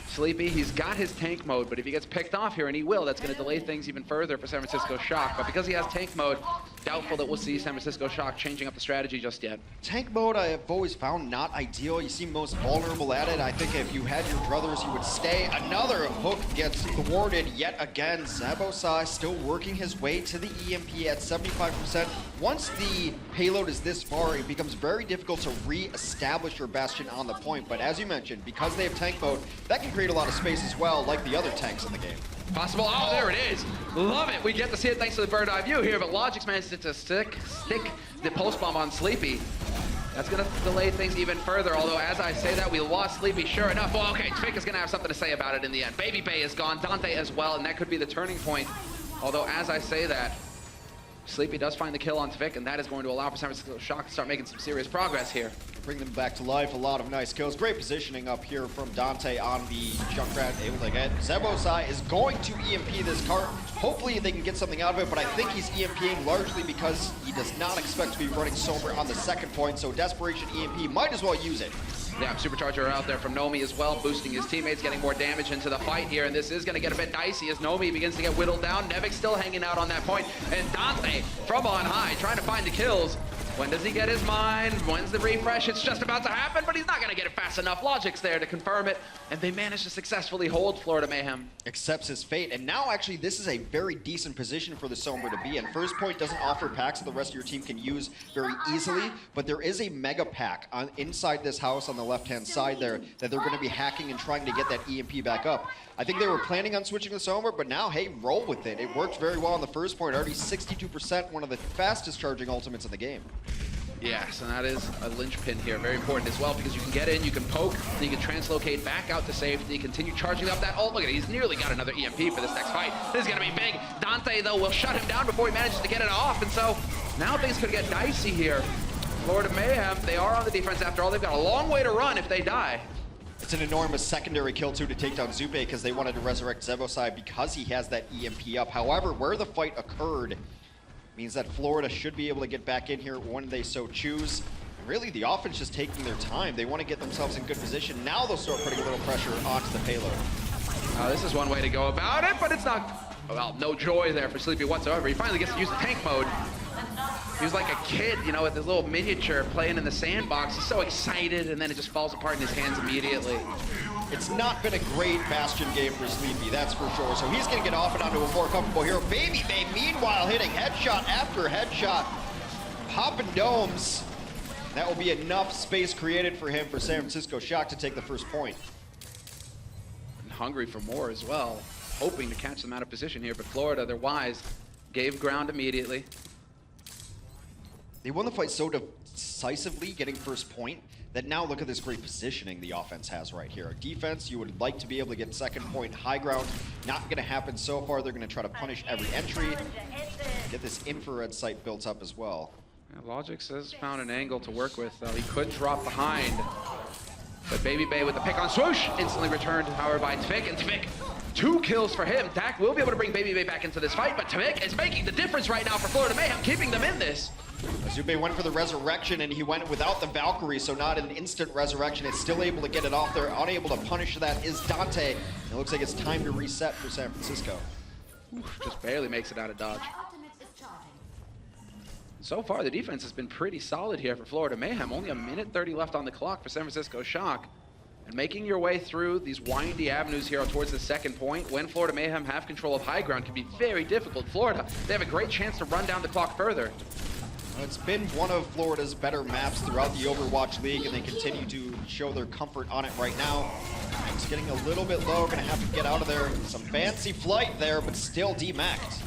Sleepy, he's got his tank mode, but if he gets picked off here, and he will, that's going to delay things even further for San Francisco Shock. But because he has tank mode, doubtful that we'll see San Francisco Shock changing up the strategy just yet. Tank mode I have always found not ideal. You seem most vulnerable at it. I think if you had your druthers, you would stay. Another hook gets thwarted yet again. Zabosai still working his way to the EMP at 75%. Once the payload is this far, it becomes very difficult to re-establish your Bastion on the point. But as you mentioned, because they have tank mode, that can create a lot of space as well, like the other tanks in the game. Possible. Oh, there it is. Love it. We get to see it thanks to the bird eye view here, but Logix managed to stick the pulse bomb on Sleepy. That's going to delay things even further, although as I say that, we lost Sleepy, sure enough. Well, okay, Tvik is going to have something to say about it in the end. Baby Bay is gone, Dante as well, and that could be the turning point. Although, as I say that, Sleepy does find the kill on Tvik, and that is going to allow for San Francisco Shock to start making some serious progress here. Bring them back to life, a lot of nice kills. Great positioning up here from Dante on the Junkrat, able to get. Zabosai is going to EMP this cart. Hopefully they can get something out of it, but I think he's EMPing largely because he does not expect to be running Sombra on the second point, so Desperation EMP, might as well use it. Yeah, Supercharger out there from Nomi as well, boosting his teammates, getting more damage into the fight here, and this is going to get a bit dicey as Nomi begins to get whittled down. Nevik still hanging out on that point, and Dante from on high trying to find the kills. When does he get his mine? When's the refresh? It's just about to happen, but he's not going to get it fast enough. Logix there to confirm it, and they manage to successfully hold Florida Mayhem. Accepts his fate, and now actually this is a very decent position for the Sombra to be in. First point doesn't offer packs that the rest of your team can use very easily, but there is a mega pack inside this house on the left-hand side there that they're going to be hacking and trying to get that EMP back up. I think they were planning on switching the Sombra, but now, hey, roll with it. It worked very well on the first point, already 62%, one of the fastest charging ultimates in the game. Yes, and that is a linchpin here, very important as well, because you can get in, you can poke, then you can translocate back out to safety, continue charging up that ult. Look at it, he's nearly got another EMP for this next fight. This is going to be big. Dante, though, will shut him down before he manages to get it off, and so now things could get dicey here. Florida Mayhem, they are on the defense after all. They've got a long way to run if they die. It's an enormous secondary kill, too, to take down Zupe because they wanted to resurrect Zabosai because he has that EMP up. However, where the fight occurred means that Florida should be able to get back in here when they so choose. And really, the offense just taking their time. They want to get themselves in good position. Now they'll start putting a little pressure onto the payload. This is one way to go about it, but it's not well, no joy there for Sleepy whatsoever. He finally gets to use the tank mode. He was like a kid, you know, with his little miniature playing in the sandbox. He's so excited, and then it just falls apart in his hands immediately. It's not been a great Bastion game for Sleepy, that's for sure. So he's going to get off and onto a more comfortable hero. Baby Bay, meanwhile, hitting headshot after headshot. Popping domes. That will be enough space created for him for San Francisco Shock to take the first point. And hungry for more as well. Hoping to catch them out of position here, but Florida, they're wise. Gave ground immediately. They won the fight so decisively, getting first point, that now look at this great positioning the offense has right here. Defense, you would like to be able to get second point, high ground. Not going to happen so far. They're going to try to punish every entry. Get this infrared sight built up as well. Yeah, Logix has found an angle to work with, though. He could drop behind. But Baby Bay with the pick on swoosh, instantly returned, however, by Tvik, and Tvik, 2 kills for him. Dak will be able to bring Baby Bay back into this fight, but Tvik is making the difference right now for Florida Mayhem, keeping them in this. Zube went for the resurrection, and he went without the Valkyrie, so not an instant resurrection. It's still able to get it off there. Unable to punish that is Dante. It looks like it's time to reset for San Francisco. Just barely makes it out of dodge. So far, the defense has been pretty solid here for Florida Mayhem. Only a minute 30 left on the clock for San Francisco Shock. And making your way through these windy avenues here towards the second point, when Florida Mayhem have control of high ground, can be very difficult. Florida, they have a great chance to run down the clock further. It's been one of Florida's better maps throughout the Overwatch League, and they continue to show their comfort on it right now. It's getting a little bit low, gonna have to get out of there. Some fancy flight there, but still demaxed.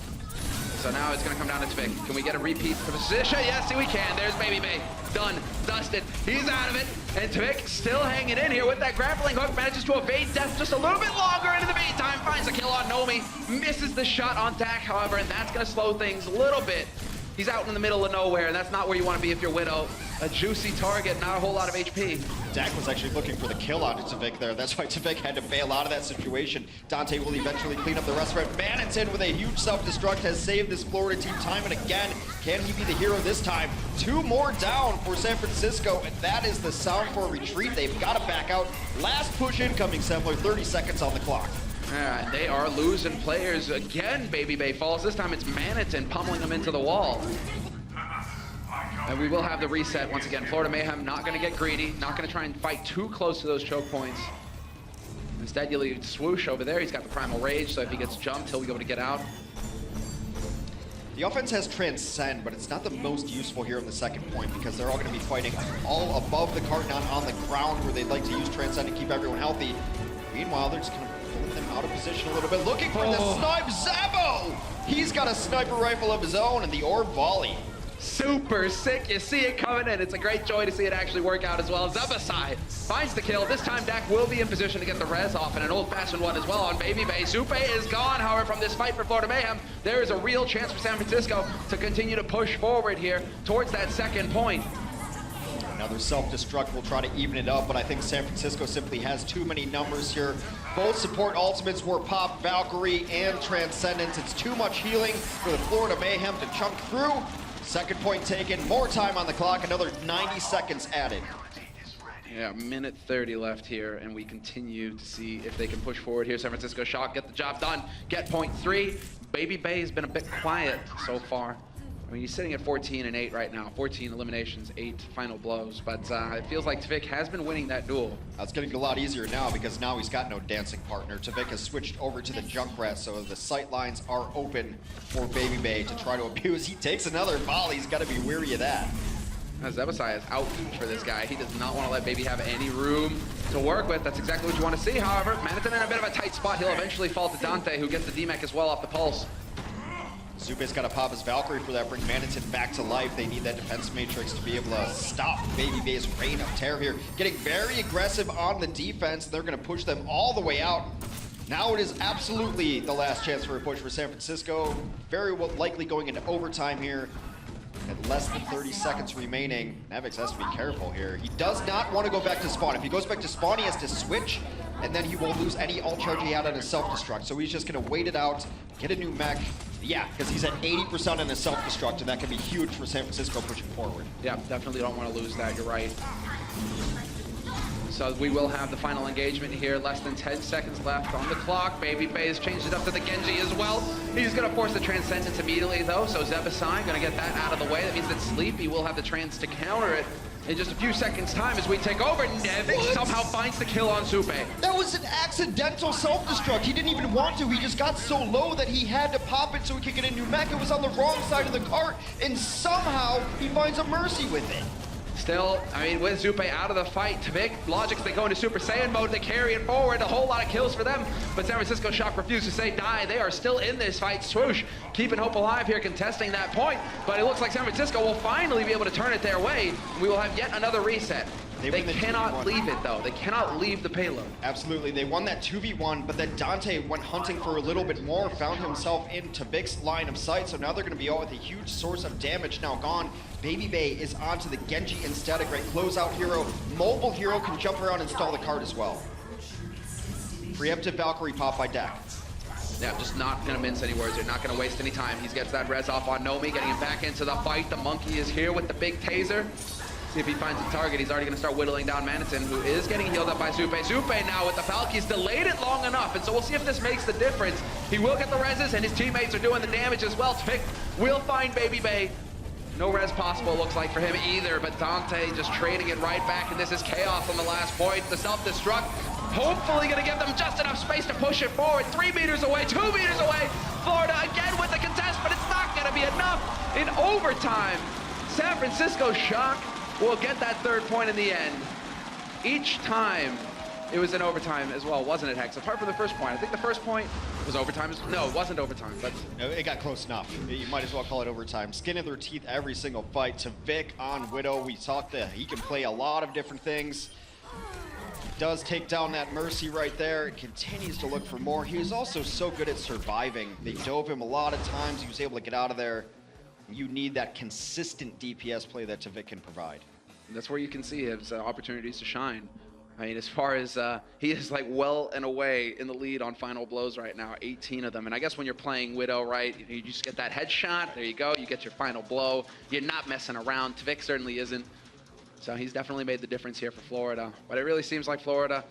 So now it's gonna come down to Tvik. Can we get a repeat position? Yes, we can. There's Baby Bay. Done, dusted. He's out of it. And Tvik still hanging in here with that grappling hook. Manages to evade death just a little bit longer. And in the meantime, finds a kill on Nomi. Misses the shot on Dak, however, and that's gonna slow things a little bit. He's out in the middle of nowhere, and that's not where you want to be if you're Widow. A juicy target, not a whole lot of HP. Dak was actually looking for the kill onto Tvik there. That's why Tvik had to bail out of that situation. Dante will eventually clean up the rest of it. Manatee with a huge self-destruct has saved this Florida team time and again. Can he be the hero this time? 2 more down for San Francisco, and that is the sound for a retreat. They've got to back out. Last push incoming, Semler, 30 seconds on the clock. Yeah, they are losing players again. Baby Bay falls. This time it's Manitin pummeling them into the wall. And we will have the reset once again. Florida Mayhem not going to get greedy, not going to try and fight too close to those choke points. Instead, you leave Swoosh over there. He's got the Primal Rage, so if he gets jumped, he'll be able to get out. The offense has Transcend, but it's not the most useful here in the second point because they're all going to be fighting all above the cart, not on the ground, where they'd like to use Transcend to keep everyone healthy. Meanwhile, they're just going to pull them out of position a little bit, looking for the snipe. Zabo! He's got a sniper rifle of his own and the orb volley. Super sick. You see it coming in. It's a great joy to see it actually work out as well. Zebasai finds the kill. This time Dak will be in position to get the res off, and an old-fashioned one as well on Baby Bay. Zupe is gone, however, from this fight for Florida Mayhem. There is a real chance for San Francisco to continue to push forward here towards that second point. Another self-destruct will try to even it up, but I think San Francisco simply has too many numbers here. Both support ultimates were popped, Valkyrie and Transcendence. It's too much healing for the Florida Mayhem to chunk through. Second point taken, more time on the clock, another 90 seconds added. Yeah, minute 30 left here, and we continue to see if they can push forward here. San Francisco Shock, get the job done, get point 3. Baby Bay has been a bit quiet so far. I mean, he's sitting at 14-8 right now. 14 eliminations, 8 final blows. But it feels like Tvik has been winning that duel. It's getting a lot easier now because now he's got no dancing partner. Tvik has switched over to the Junkrat, so the sight lines are open for Baby Bay to try to abuse. He takes another volley. He's got to be weary of that. Zebasai is out for this guy. He does not want to let Baby have any room to work with. That's exactly what you want to see. However, Manitin in a bit of a tight spot. He'll eventually fall to Dante, who gets the DMAC as well off the pulse. Zupe's got to pop his Valkyrie for that, bring Manitin back to life. They need that defense matrix to be able to stop Baby Bay's reign of terror here. Getting very aggressive on the defense. They're going to push them all the way out. Now it is absolutely the last chance for a push for San Francisco. Very likely going into overtime here. At less than 30 seconds remaining, Nevix has to be careful here. He does not want to go back to spawn. If he goes back to spawn, he has to switch, and then he won't lose any ult charge he had on his self-destruct. So he's just going to wait it out, get a new mech. Yeah, because he's at 80% on his self-destruct, and that can be huge for San Francisco pushing forward. Yeah, definitely don't want to lose that. You're right. So we will have the final engagement here. Less than 10 seconds left on the clock. Baby Bay has changed it up to the Genji as well. He's going to force the Transcendence immediately, though. So Zebasai going to get that out of the way. That means that Sleepy will have the Trans to counter it in just a few seconds' time as we take over. Nevik somehow finds the kill on Supe. That was an accidental self-destruct. He didn't even want to. He just got so low that he had to pop it so he could get a new mech. It was on the wrong side of the cart, and somehow he finds a Mercy with it. Still, I mean, with Zupe out of the fight, Tvik, Logics, they go into Super Saiyan mode, they carry it forward, a whole lot of kills for them, but San Francisco Shock refuses to say die. They are still in this fight. Swoosh keeping hope alive here, contesting that point, but it looks like San Francisco will finally be able to turn it their way. We will have yet another reset. They cannot leave it, though. They cannot leave the payload. Absolutely. They won that 2v1, but then Dante went hunting for a little bit more, found himself in Tvik's line of sight, so now they're going to be out with a huge source of damage now gone. Baby Bay is onto the Genji instead, a great closeout hero. Mobile hero can jump around and stall the card as well. Preemptive Valkyrie pop by Deck. Yeah, just not going to mince any words. They're not going to waste any time. He gets that res off on Nomi, getting him back into the fight. The monkey is here with the big taser. See if he finds a target. He's already going to start whittling down Manitin, who is getting healed up by Zupe. Zupe now with the Falk. He's delayed it long enough, and so we'll see if this makes the difference. He will get the reses, and his teammates are doing the damage as well. Tvik will find Baby Bay. No res possible, looks like, for him either, but Dante just trading it right back, and this is chaos on the last point. The self-destruct, hopefully going to give them just enough space to push it forward. 3 meters away, 2 meters away. Florida again with the contest, but it's not going to be enough. In overtime, San Francisco Shock will get that third point in the end. Each time it was in overtime as well, wasn't it, Hex? Apart from the first point. I think the first point was overtime. No, it wasn't overtime, but... No, it got close enough. You might as well call it overtime. Skin in their teeth every single fight. Tvik on Widow. We talked that he can play a lot of different things. Does take down that Mercy right there. Continues to look for more. He was also so good at surviving. They dove him a lot of times. He was able to get out of there. You need that consistent DPS play that Tvik can provide. That's where you can see his opportunities to shine. I mean, as far as he is like well and away in the lead on final blows right now, 18 of them. And I guess when you're playing Widow, right, you just get that headshot. There you go. You get your final blow. You're not messing around. Tvik certainly isn't. So he's definitely made the difference here for Florida. But it really seems like Florida,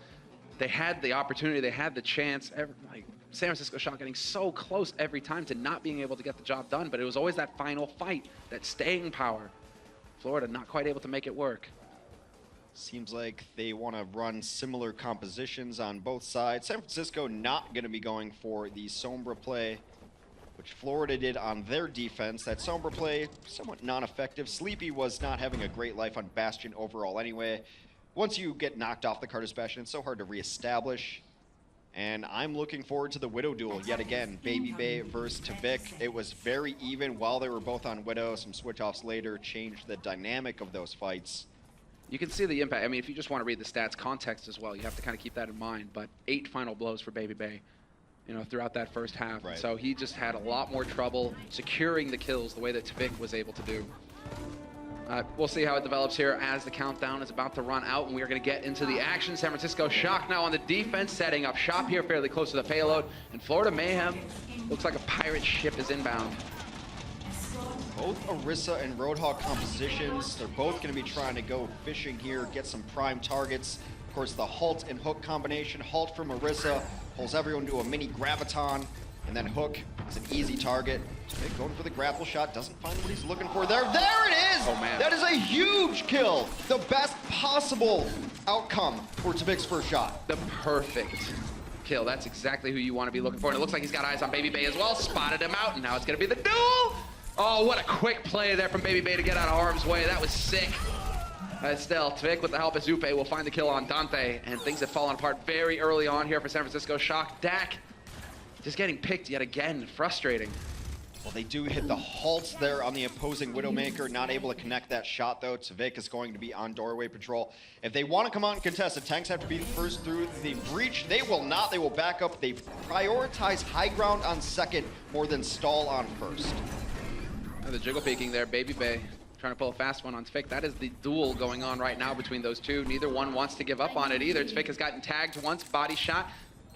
they had the opportunity, they had the chance. Like San Francisco Shock getting so close every time to not being able to get the job done. But it was always that final fight, that staying power. Florida not quite able to make it work. Seems like they want to run similar compositions on both sides. San Francisco not going to be going for the Sombra play, which Florida did on their defense. That Sombra play, somewhat non-effective. Sleepy was not having a great life on Bastion overall anyway. Once you get knocked off the Cartus Bastion, it's so hard to reestablish. And I'm looking forward to the Widow duel yet again. Baby Bay versus Tvik. It was very even while they were both on Widow. Some switch-offs later changed the dynamic of those fights. You can see the impact. I mean, if you just want to read the stats, context as well, you have to kind of keep that in mind. But 8 final blows for Baby Bay, you know, throughout that first half. Right. So he just had a lot more trouble securing the kills the way that Tvik was able to do. We'll see how it develops here as the countdown is about to run out, and we are going to get into the action. San Francisco Shock now on the defense, setting up shop here fairly close to the payload. And Florida Mayhem looks like a pirate ship is inbound. Both Orisa and Roadhog compositions. They're both going to be trying to go fishing here, get some prime targets. Of course, the Halt and Hook combination. Halt from Orisa pulls everyone to a mini Graviton, and then Hook is an easy target. Tvik going for the grapple shot, doesn't find what he's looking for there. There it is! Oh, man. That is a huge kill. The best possible outcome for Tvik's first shot. The perfect kill. That's exactly who you want to be looking for. And it looks like he's got eyes on Baby Bay as well. Spotted him out, and now it's going to be the duel! Oh, what a quick play there from Baby Bay to get out of harm's way. That was sick. Still, Tvik with the help of Zupe will find the kill on Dante, and things have fallen apart very early on here for San Francisco Shock. Dak just getting picked yet again. Frustrating. Well, they do hit the Halt there on the opposing Widowmaker. Not able to connect that shot, though. Tvik is going to be on doorway patrol. If they want to come out and contest, the tanks have to be first through the breach. They will not. They will back up. They prioritize high ground on second more than stall on first. The jiggle peeking there, Baby Bay trying to pull a fast one on Tvik. That is the duel going on right now between those two. Neither one wants to give up on it either. Tvik has gotten tagged once, body shot.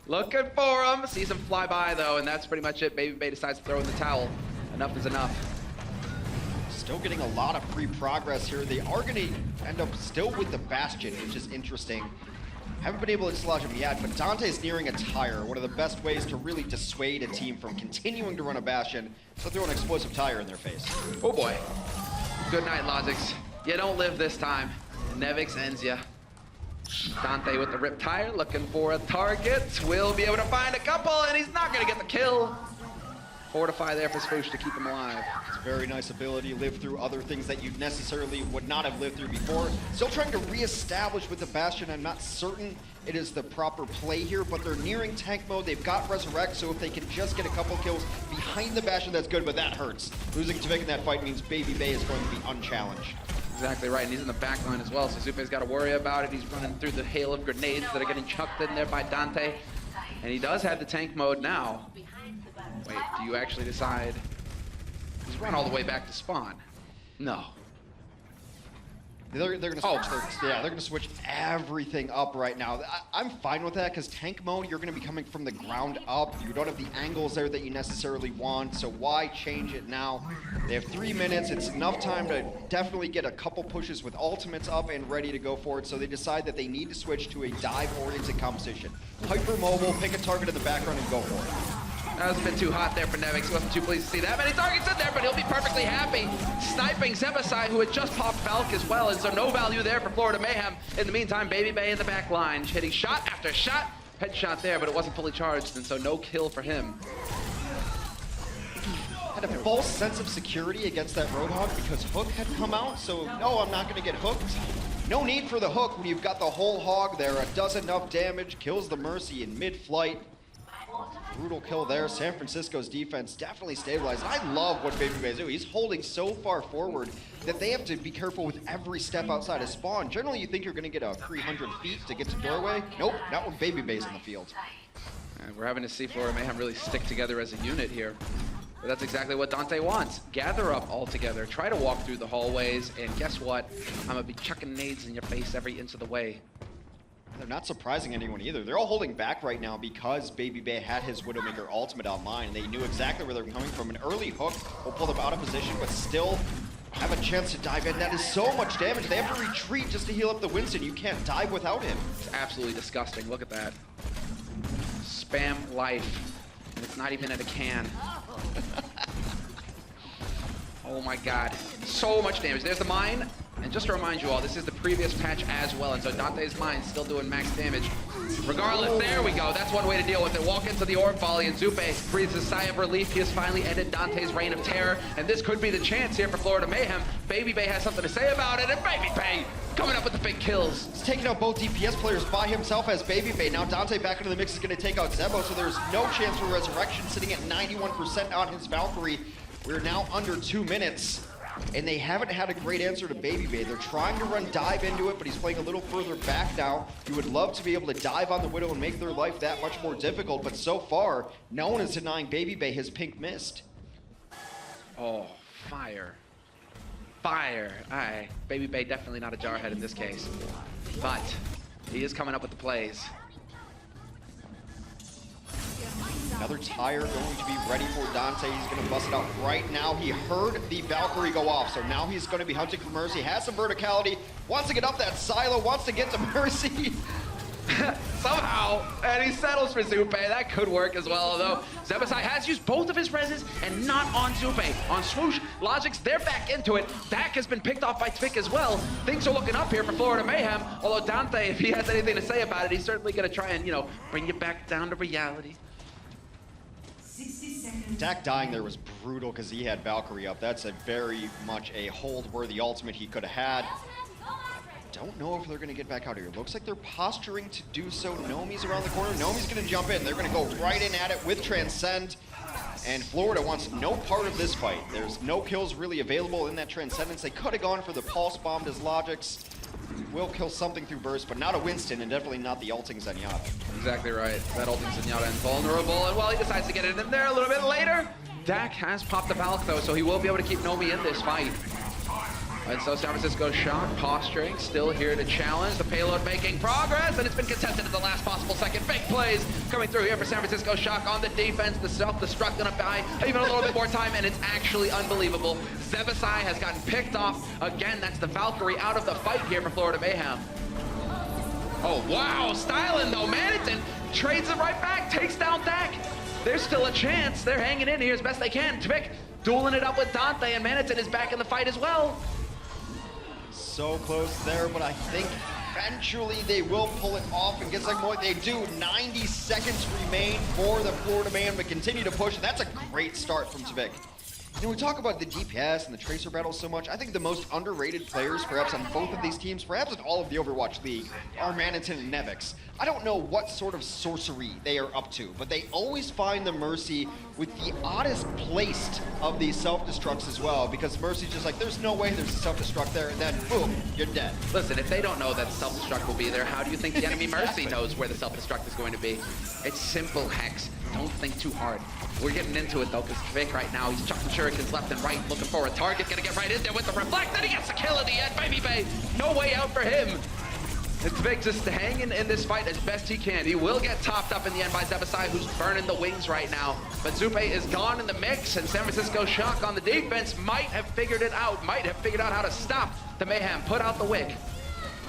Looking for him, sees him fly by though, and that's pretty much it. Baby Bay decides to throw in the towel. Enough is enough. Still getting a lot of free progress here. They are going to end up still with the Bastion, which is interesting. Haven't been able to dislodge him yet, but Dante's nearing a tire. One of the best ways to really dissuade a team from continuing to run a Bastion, so throw an explosive tire in their face. Oh boy. Good night, Logix. You don't live this time. Nevix ends ya. Dante with the rip tire, looking for a target. Will be able to find a couple, and he's not gonna get the kill. Fortify there for Swoosh to keep him alive. It's a very nice ability, live through other things that you necessarily would not have lived through before. Still trying to reestablish with the Bastion. I'm not certain it is the proper play here, but they're nearing tank mode. They've got Resurrect, so if they can just get a couple kills behind the Bastion, that's good, but that hurts. Losing to Vic in that fight means Baby Bay is going to be unchallenged. Exactly right, and he's in the back line as well, so Zupe's got to worry about it. He's running through the hail of grenades that are getting chucked in there by Dante. And he does have the tank mode now. Wait, do you actually decide? He's run all the way back to spawn. No. They're gonna switch. They're gonna switch everything up right now. I'm fine with that because tank mode, you're gonna be coming from the ground up. You don't have the angles there that you necessarily want, so why change it now? They have 3 minutes. It's enough time to definitely get a couple pushes with ultimates up and ready to go for it. So they decide that they need to switch to a dive-oriented composition. Hyper mobile, pick a target in the background and go for it. That was a bit too hot there for Nevix. He wasn't too pleased to see that many targets in there, but he'll be perfectly happy. Sniping Zebasai, who had just popped Valk as well, and so no value there for Florida Mayhem. In the meantime, Baby Bay in the back line, hitting shot after shot. Headshot there, but it wasn't fully charged, and so no kill for him. Had a false sense of security against that Roadhog because Hook had come out, so no, I'm not gonna get hooked. No need for the hook when you've got the whole hog there. It does enough damage, kills the Mercy in mid-flight. Brutal kill there. San Francisco's defense definitely stabilized. I love what Baby Bay's doing. He's holding so far forward that they have to be careful with every step outside of spawn. Generally, you think you're going to get a 300 feet to get to doorway. Nope, not when Baby Bay's in the field. And we're having to see Florida Mayhem really stick together as a unit here. But that's exactly what Dante wants. Gather up all together. Try to walk through the hallways. And guess what? I'm going to be chucking nades in your face every inch of the way. They're not surprising anyone either. They're all holding back right now because Baby Bay had his Widowmaker ultimate online. They knew exactly where they were coming from. An early hook will pull them out of position, but still have a chance to dive in. That is so much damage. They have to retreat just to heal up the Winston. You can't dive without him. It's absolutely disgusting. Look at that. Spam life. And it's not even in a can. Oh my god. So much damage. There's the mine. And just to remind you all, this is the previous patch as well, and so Dante's Mine's still doing max damage. Regardless, there we go. That's one way to deal with it. Walk into the orb volley, and Zupe breathes a sigh of relief. He has finally ended Dante's reign of terror, and this could be the chance here for Florida Mayhem. Baby Bay has something to say about it, and Baby Bay coming up with the big kills. He's taking out both DPS players by himself as Baby Bay. Now Dante back into the mix is going to take out Zebo, so there's no chance for Resurrection, sitting at 91% on his Valkyrie. We're now under 2 minutes. And they haven't had a great answer to Baby Bay. They're trying to run dive into it, but he's playing a little further back now. You would love to be able to dive on the Widow and make their life that much more difficult, but so far, no one is denying Baby Bay his pink mist. Oh, fire. Fire. Aye, Baby Bay definitely not a jarhead in this case. But he is coming up with the plays. Another tire going to be ready for Dante. He's going to bust it out right now. He heard the Valkyrie go off, so now he's going to be hunting for Mercy. Has some verticality, wants to get up that silo, wants to get to Mercy. Somehow, and he settles for Zupe. That could work as well, although Zebasai has used both of his reses and not on Zupe. On Swoosh, Logix, they're back into it. Dak has been picked off by Tvick as well. Things are looking up here for Florida Mayhem, although Dante, if he has anything to say about it, he's certainly going to try and, you know, bring you back down to reality. Dak dying there was brutal because he had Valkyrie up. That's a very much a hold-worthy ultimate he could have had. Don't know if they're going to get back out here. Looks like they're posturing to do so. Nomi's around the corner. Nomi's going to jump in. They're going to go right in at it with Transcend. And Florida wants no part of this fight. There's no kills really available in that Transcendence. They could have gone for the Pulse Bomb as Logix. Will kill something through burst, but not a Winston, and definitely not the ulting Zenyatta. Exactly right. That ulting Zenyatta invulnerable, and well, he decides to get it in there a little bit later. Dak has popped the Valk though, so he will be able to keep Nomi in this fight. And so San Francisco Shock posturing, still here to challenge. The payload making progress, and it's been contested at the last possible second. Big plays coming through here for San Francisco Shock on the defense. The self-destruct gonna buy even a little bit more time, and it's actually unbelievable. Zebasai has gotten picked off. Again, that's the Valkyrie out of the fight here for Florida Mayhem. Oh, wow. Styling, though. Maniton trades it right back, takes down Dak. There's still a chance. They're hanging in here as best they can. Tvik dueling it up with Dante, and Maniton is back in the fight as well. So close there, but I think eventually they will pull it off and get something more. They do. 90 seconds remain for the Florida Man, but continue to push. That's a great start from Tvik. You know, we talk about the DPS and the Tracer battles so much. I think the most underrated players, perhaps on both of these teams, perhaps in all of the Overwatch League, are Maniton and Nevix. I don't know what sort of sorcery they are up to, but they always find the Mercy with the oddest placed of these self-destructs as well, because Mercy's just like, there's no way there's a self-destruct there, and then boom, you're dead. Listen, if they don't know that self-destruct will be there, how do you think the enemy Exactly. Mercy knows where the self-destruct is going to be? It's simple, Hex. Don't think too hard. We're getting into it though, because Tvik right now, he's chucking shurikens left and right, looking for a target, gonna get right in there with the reflect, and he gets the kill in the end, Baby Bay. No way out for him. And Tvik just hanging in this fight as best he can. He will get topped up in the end by Zebasai, who's burning the wings right now. But Zupe is gone in the mix, and San Francisco Shock on the defense might have figured it out, how to stop the Mayhem, put out the wick.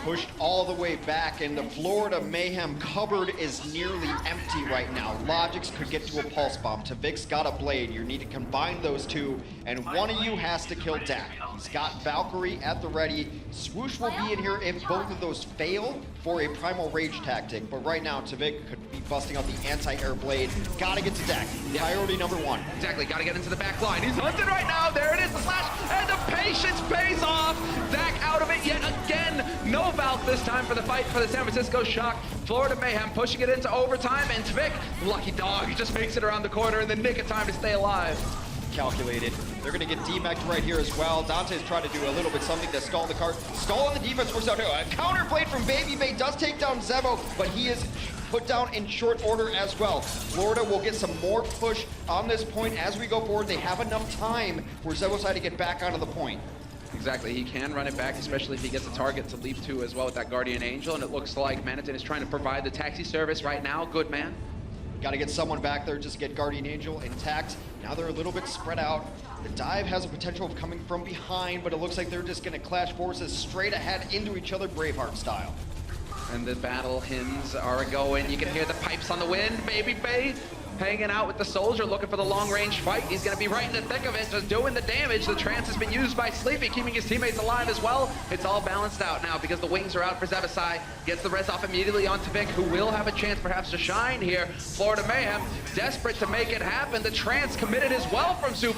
Pushed all the way back, and the Florida Mayhem cupboard is nearly empty right now. Logix could get to a pulse bomb. Tvik's got a blade. You need to combine those two, and one of you has to kill Dak. He's got Valkyrie at the ready. Swoosh will be in here if both of those fail for a Primal Rage tactic, but right now Tvik could be busting out the anti-air blade. Gotta get to Dak. Priority number one. Exactly, gotta get into the back line. He's hunted right now. There it is, the slash, and the patience pays off. Dak out of it yet again. No Valk this time for the fight for the San Francisco Shock. Florida Mayhem pushing it into overtime, and Tvik, lucky dog, he just makes it around the corner in the nick of time to stay alive. Calculated. They're going to get demeched right here as well. Dante's trying to do a little bit something to stall the cart. Stall on the defense works out here. A counter blade from Baby Bay does take down Zebo, but he is put down in short order as well. Florida will get some more push on this point as we go forward. They have enough time for Zebosai to get back onto the point. Exactly, he can run it back, especially if he gets a target to leap to as well with that Guardian Angel, and it looks like Maniton is trying to provide the taxi service right now. Good man. Got to get someone back there just to get Guardian Angel intact. Now they're a little bit spread out. The dive has a potential of coming from behind, but it looks like they're just going to clash forces straight ahead into each other, Braveheart style. And the battle hymns are going. You can hear the pipes on the wind. Baby Bay hanging out with the soldier, looking for the long-range fight. He's going to be right in the thick of it, just doing the damage. The trance has been used by Sleepy, keeping his teammates alive as well. It's all balanced out now because the wings are out for Zebasai. Gets the res off immediately on Tvik, who will have a chance perhaps to shine here. Florida Mayhem, desperate to make it happen. The trance committed as well from Supe.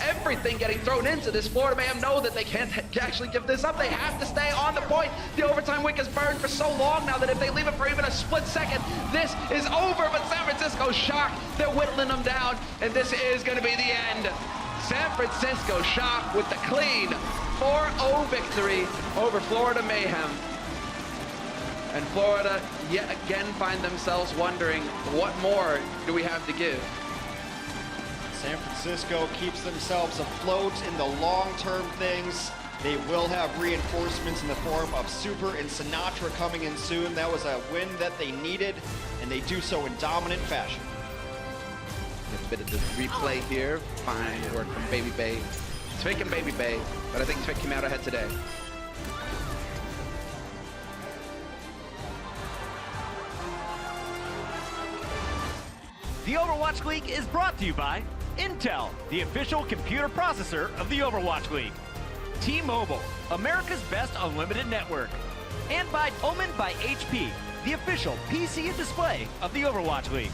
Everything getting thrown into this. Florida Mayhem know that they can't actually give this up. They have to stay on the point. The overtime wick is burned for so long now that if they leave it for even a split second, this is over. But San Francisco Shock, they're whittling them down, and this is going to be the end. San Francisco Shock with the clean 4-0 victory over Florida Mayhem. And Florida yet again find themselves wondering, what more do we have to give? San Francisco keeps themselves afloat in the long-term things. They will have reinforcements in the form of Super and Sinatra coming in soon. That was a win that they needed, and they do so in dominant fashion. A bit of the replay here. Fine work from Baby Bay. Tvik and Baby Bay, but I think Tvik came out ahead today. The Overwatch League is brought to you by Intel, the official computer processor of the Overwatch League. T-Mobile, America's best unlimited network. And by Omen by HP, the official PC and display of the Overwatch League.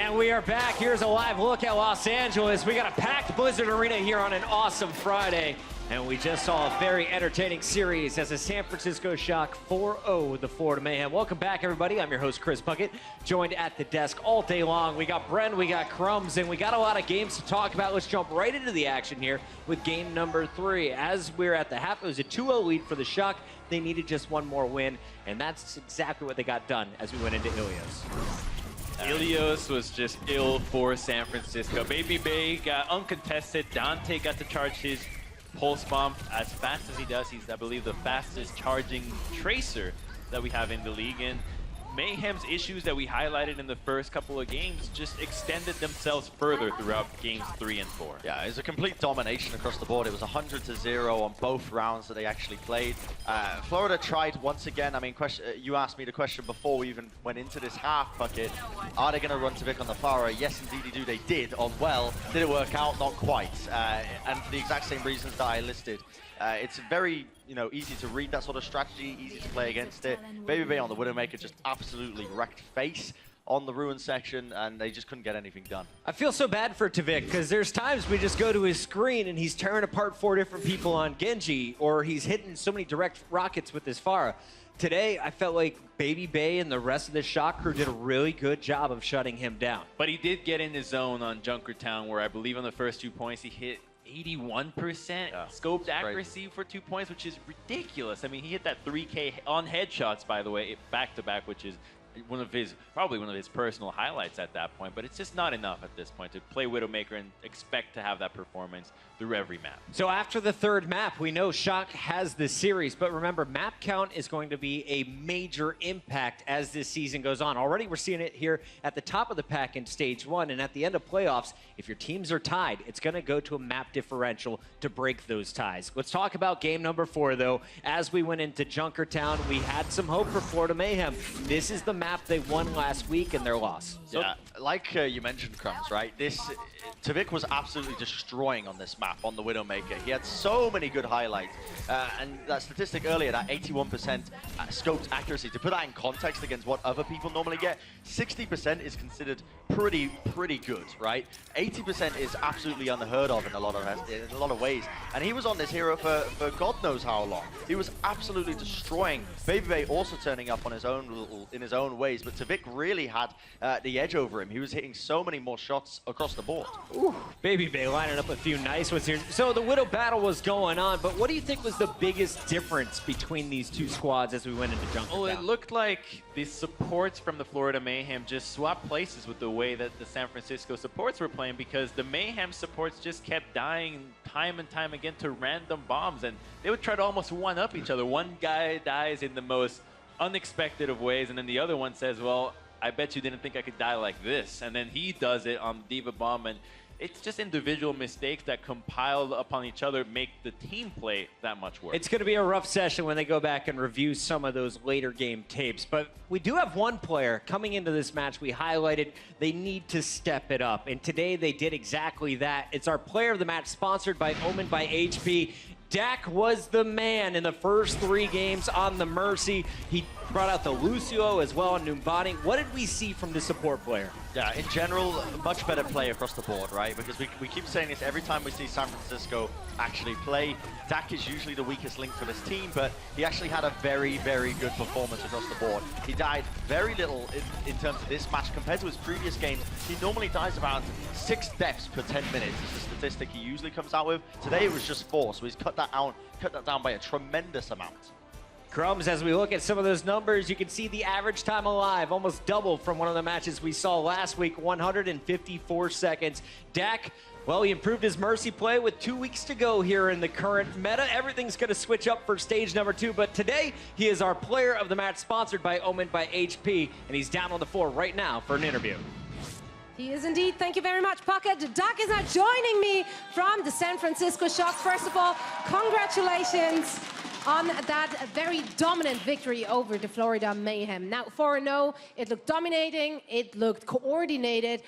And we are back. Here's a live look at Los Angeles. We got a packed Blizzard Arena here on an awesome Friday. And we just saw a very entertaining series as the San Francisco Shock 4-0 with the Florida Mayhem. Welcome back, everybody. I'm your host, Chris Puckett, joined at the desk all day long. We got Bren, we got Crumbs, and we got a lot of games to talk about. Let's jump right into the action here with game number 3. As we're at the half, it was a 2-0 lead for the Shock. They needed just one more win, and that's exactly what they got done as we went into Ilios. Ilios was just ill for San Francisco. Baby Bay got uncontested. Dante got to charge his pulse bomb as fast as he does. He's, I believe, the fastest charging tracer that we have in the league. And Mayhem's issues that we highlighted in the first couple of games just extended themselves further throughout games 3 and 4. Yeah, it was a complete domination across the board. It was 100-0 on both rounds that they actually played. Florida tried once again. I mean, you asked me the question before we even went into this half, Bucket. Are they going to run to Vic on the Farah? Yes, indeed, they did on well. Did it work out? Not quite. And for the exact same reasons that I listed. It's very, easy to read that sort of strategy, easy to play against it. Baby Bay on the Widowmaker just absolutely wrecked face on the Ruin section, and they just couldn't get anything done. I feel so bad for Tavik, because there's times we just go to his screen and he's tearing apart 4 different people on Genji, or he's hitting so many direct rockets with his Farah. Today, I felt like Baby Bay and the rest of the Shock crew did a really good job of shutting him down. But he did get in his zone on Junkertown, where I believe on the first 2 points he hit 81% scoped accuracy for 2 points, which is ridiculous. I mean, he hit that 3K on headshots, by the way, back-to-back, which is probably one of his personal highlights at that point, but it's just not enough at this point to play Widowmaker and expect to have that performance through every map. So after the 3rd map, we know Shock has this series, but remember, map count is going to be a major impact as this season goes on. Already we're seeing it here at the top of the pack in stage 1, and at the end of playoffs, if your teams are tied, it's going to go to a map differential to break those ties. Let's talk about game number 4, though. As we went into Junkertown, we had some hope for Florida Mayhem. This is the map they won last week and their loss. So, yeah, like you mentioned, Crumbs, right? Tavik was absolutely destroying on this map, on the Widowmaker. He had so many good highlights. And that statistic earlier, that 81% scoped accuracy, to put that in context against what other people normally get, 60% is considered pretty good, right? 80% is absolutely unheard of in a lot of ways. And he was on this hero for God knows how long. He was absolutely destroying. Baby Bay also turning up on in his own ways, but Tavik really had the edge over him. He was hitting so many more shots across the board. Ooh, Baby Bay lining up a few nice ones here. So the Widow battle was going on, but what do you think was the biggest difference between these two squads as we went into Junkertown? Oh, it looked like the supports from the Florida Mayhem just swapped places with the way that the San Francisco supports were playing, because the Mayhem supports just kept dying time and time again to random bombs, and they would try to almost one-up each other. One guy dies in the most unexpected of ways, and then the other one says, well, I bet you didn't think I could die like this. And then he does it on Diva Bomb, and it's just individual mistakes that compiled upon each other make the team play that much worse. It's going to be a rough session when they go back and review some of those later game tapes. But we do have one player coming into this match we highlighted. They need to step it up. And today they did exactly that. It's our player of the match, sponsored by Omen by HP. Dak was the man in the first 3 games on the Mercy. He brought out the Lucio as well on Numbani. What did we see from the support player? Yeah, in general, a much better play across the board, right? Because we keep saying this every time we see San Francisco actually play. Dak is usually the weakest link for this team, but he actually had a very, very good performance across the board. He died very little in terms of this match compared to his previous games. He normally dies about 6 deaths per 10 minutes. It's the statistic he usually comes out with. Today it was just 4, so he's cut that down by a tremendous amount. Crumbs, as we look at some of those numbers, you can see the average time alive almost doubled from one of the matches we saw last week, 154 seconds. Dak, well, he improved his Mercy play with 2 weeks to go here in the current meta. Everything's going to switch up for stage number 2, but today he is our player of the match, sponsored by Omen by HP, and he's down on the floor right now for an interview. He is indeed. Thank you very much, Puckett. Dak is now joining me from the San Francisco Shock. First of all, congratulations on that very dominant victory over the Florida Mayhem. Now, 4-0, it looked dominating, it looked coordinated.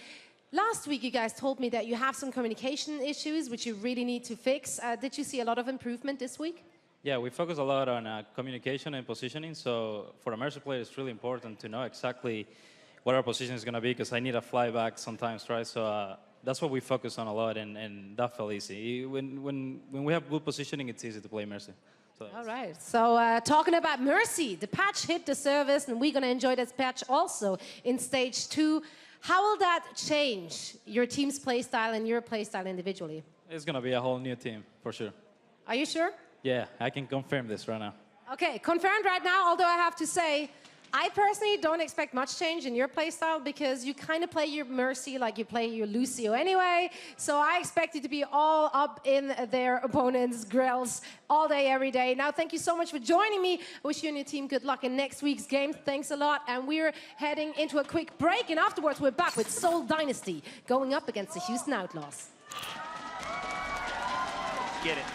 Last week, you guys told me that you have some communication issues, which you really need to fix. Did you see a lot of improvement this week? Yeah, we focus a lot on communication and positioning. So for a Mercy player, it's really important to know exactly what our position is going to be, because I need a fly back sometimes, right? So that's what we focus on a lot, and that felt easy. When we have good positioning, it's easy to play Mercy. So All right. So talking about Mercy, the patch hit the service, and we're going to enjoy this patch also in stage 2. How will that change your team's playstyle and your playstyle individually? it's going to be a whole new team, for sure. Are you sure? Yeah, I can confirm this right now. Okay, confirmed right now, although I have to say, I personally don't expect much change in your playstyle because you kind of play your Mercy like you play your Lucio anyway. So I expect you to be all up in their opponents' grills all day, every day. Now, thank you so much for joining me. I wish you and your team good luck in next week's game. Thanks a lot. And we're heading into a quick break. And afterwards, we're back with Seoul Dynasty going up against the Houston Outlaws. Get it.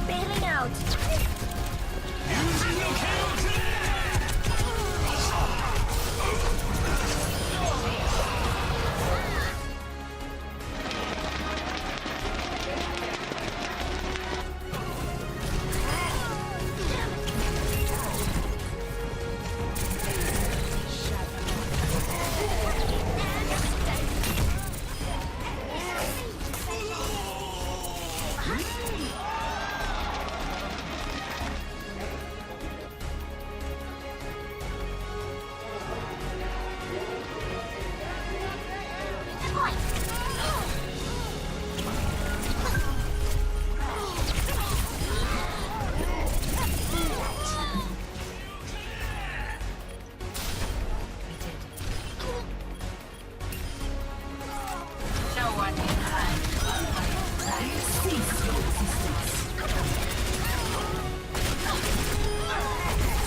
Bailing out. No one can hide. Cease your resistance.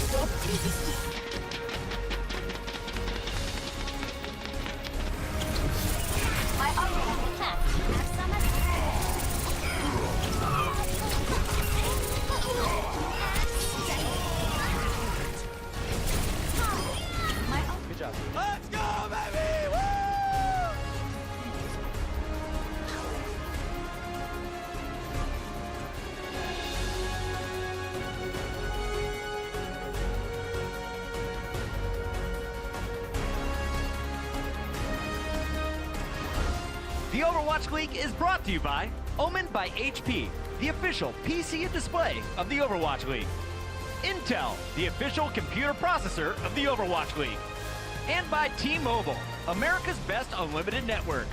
Stop resisting. My armor attack. Have some Good job. Let's go, baby! Woo! The Overwatch League is brought to you by Omen by HP, the official PC and display of the Overwatch League. Intel, the official computer processor of the Overwatch League. And by T-Mobile, America's best unlimited network.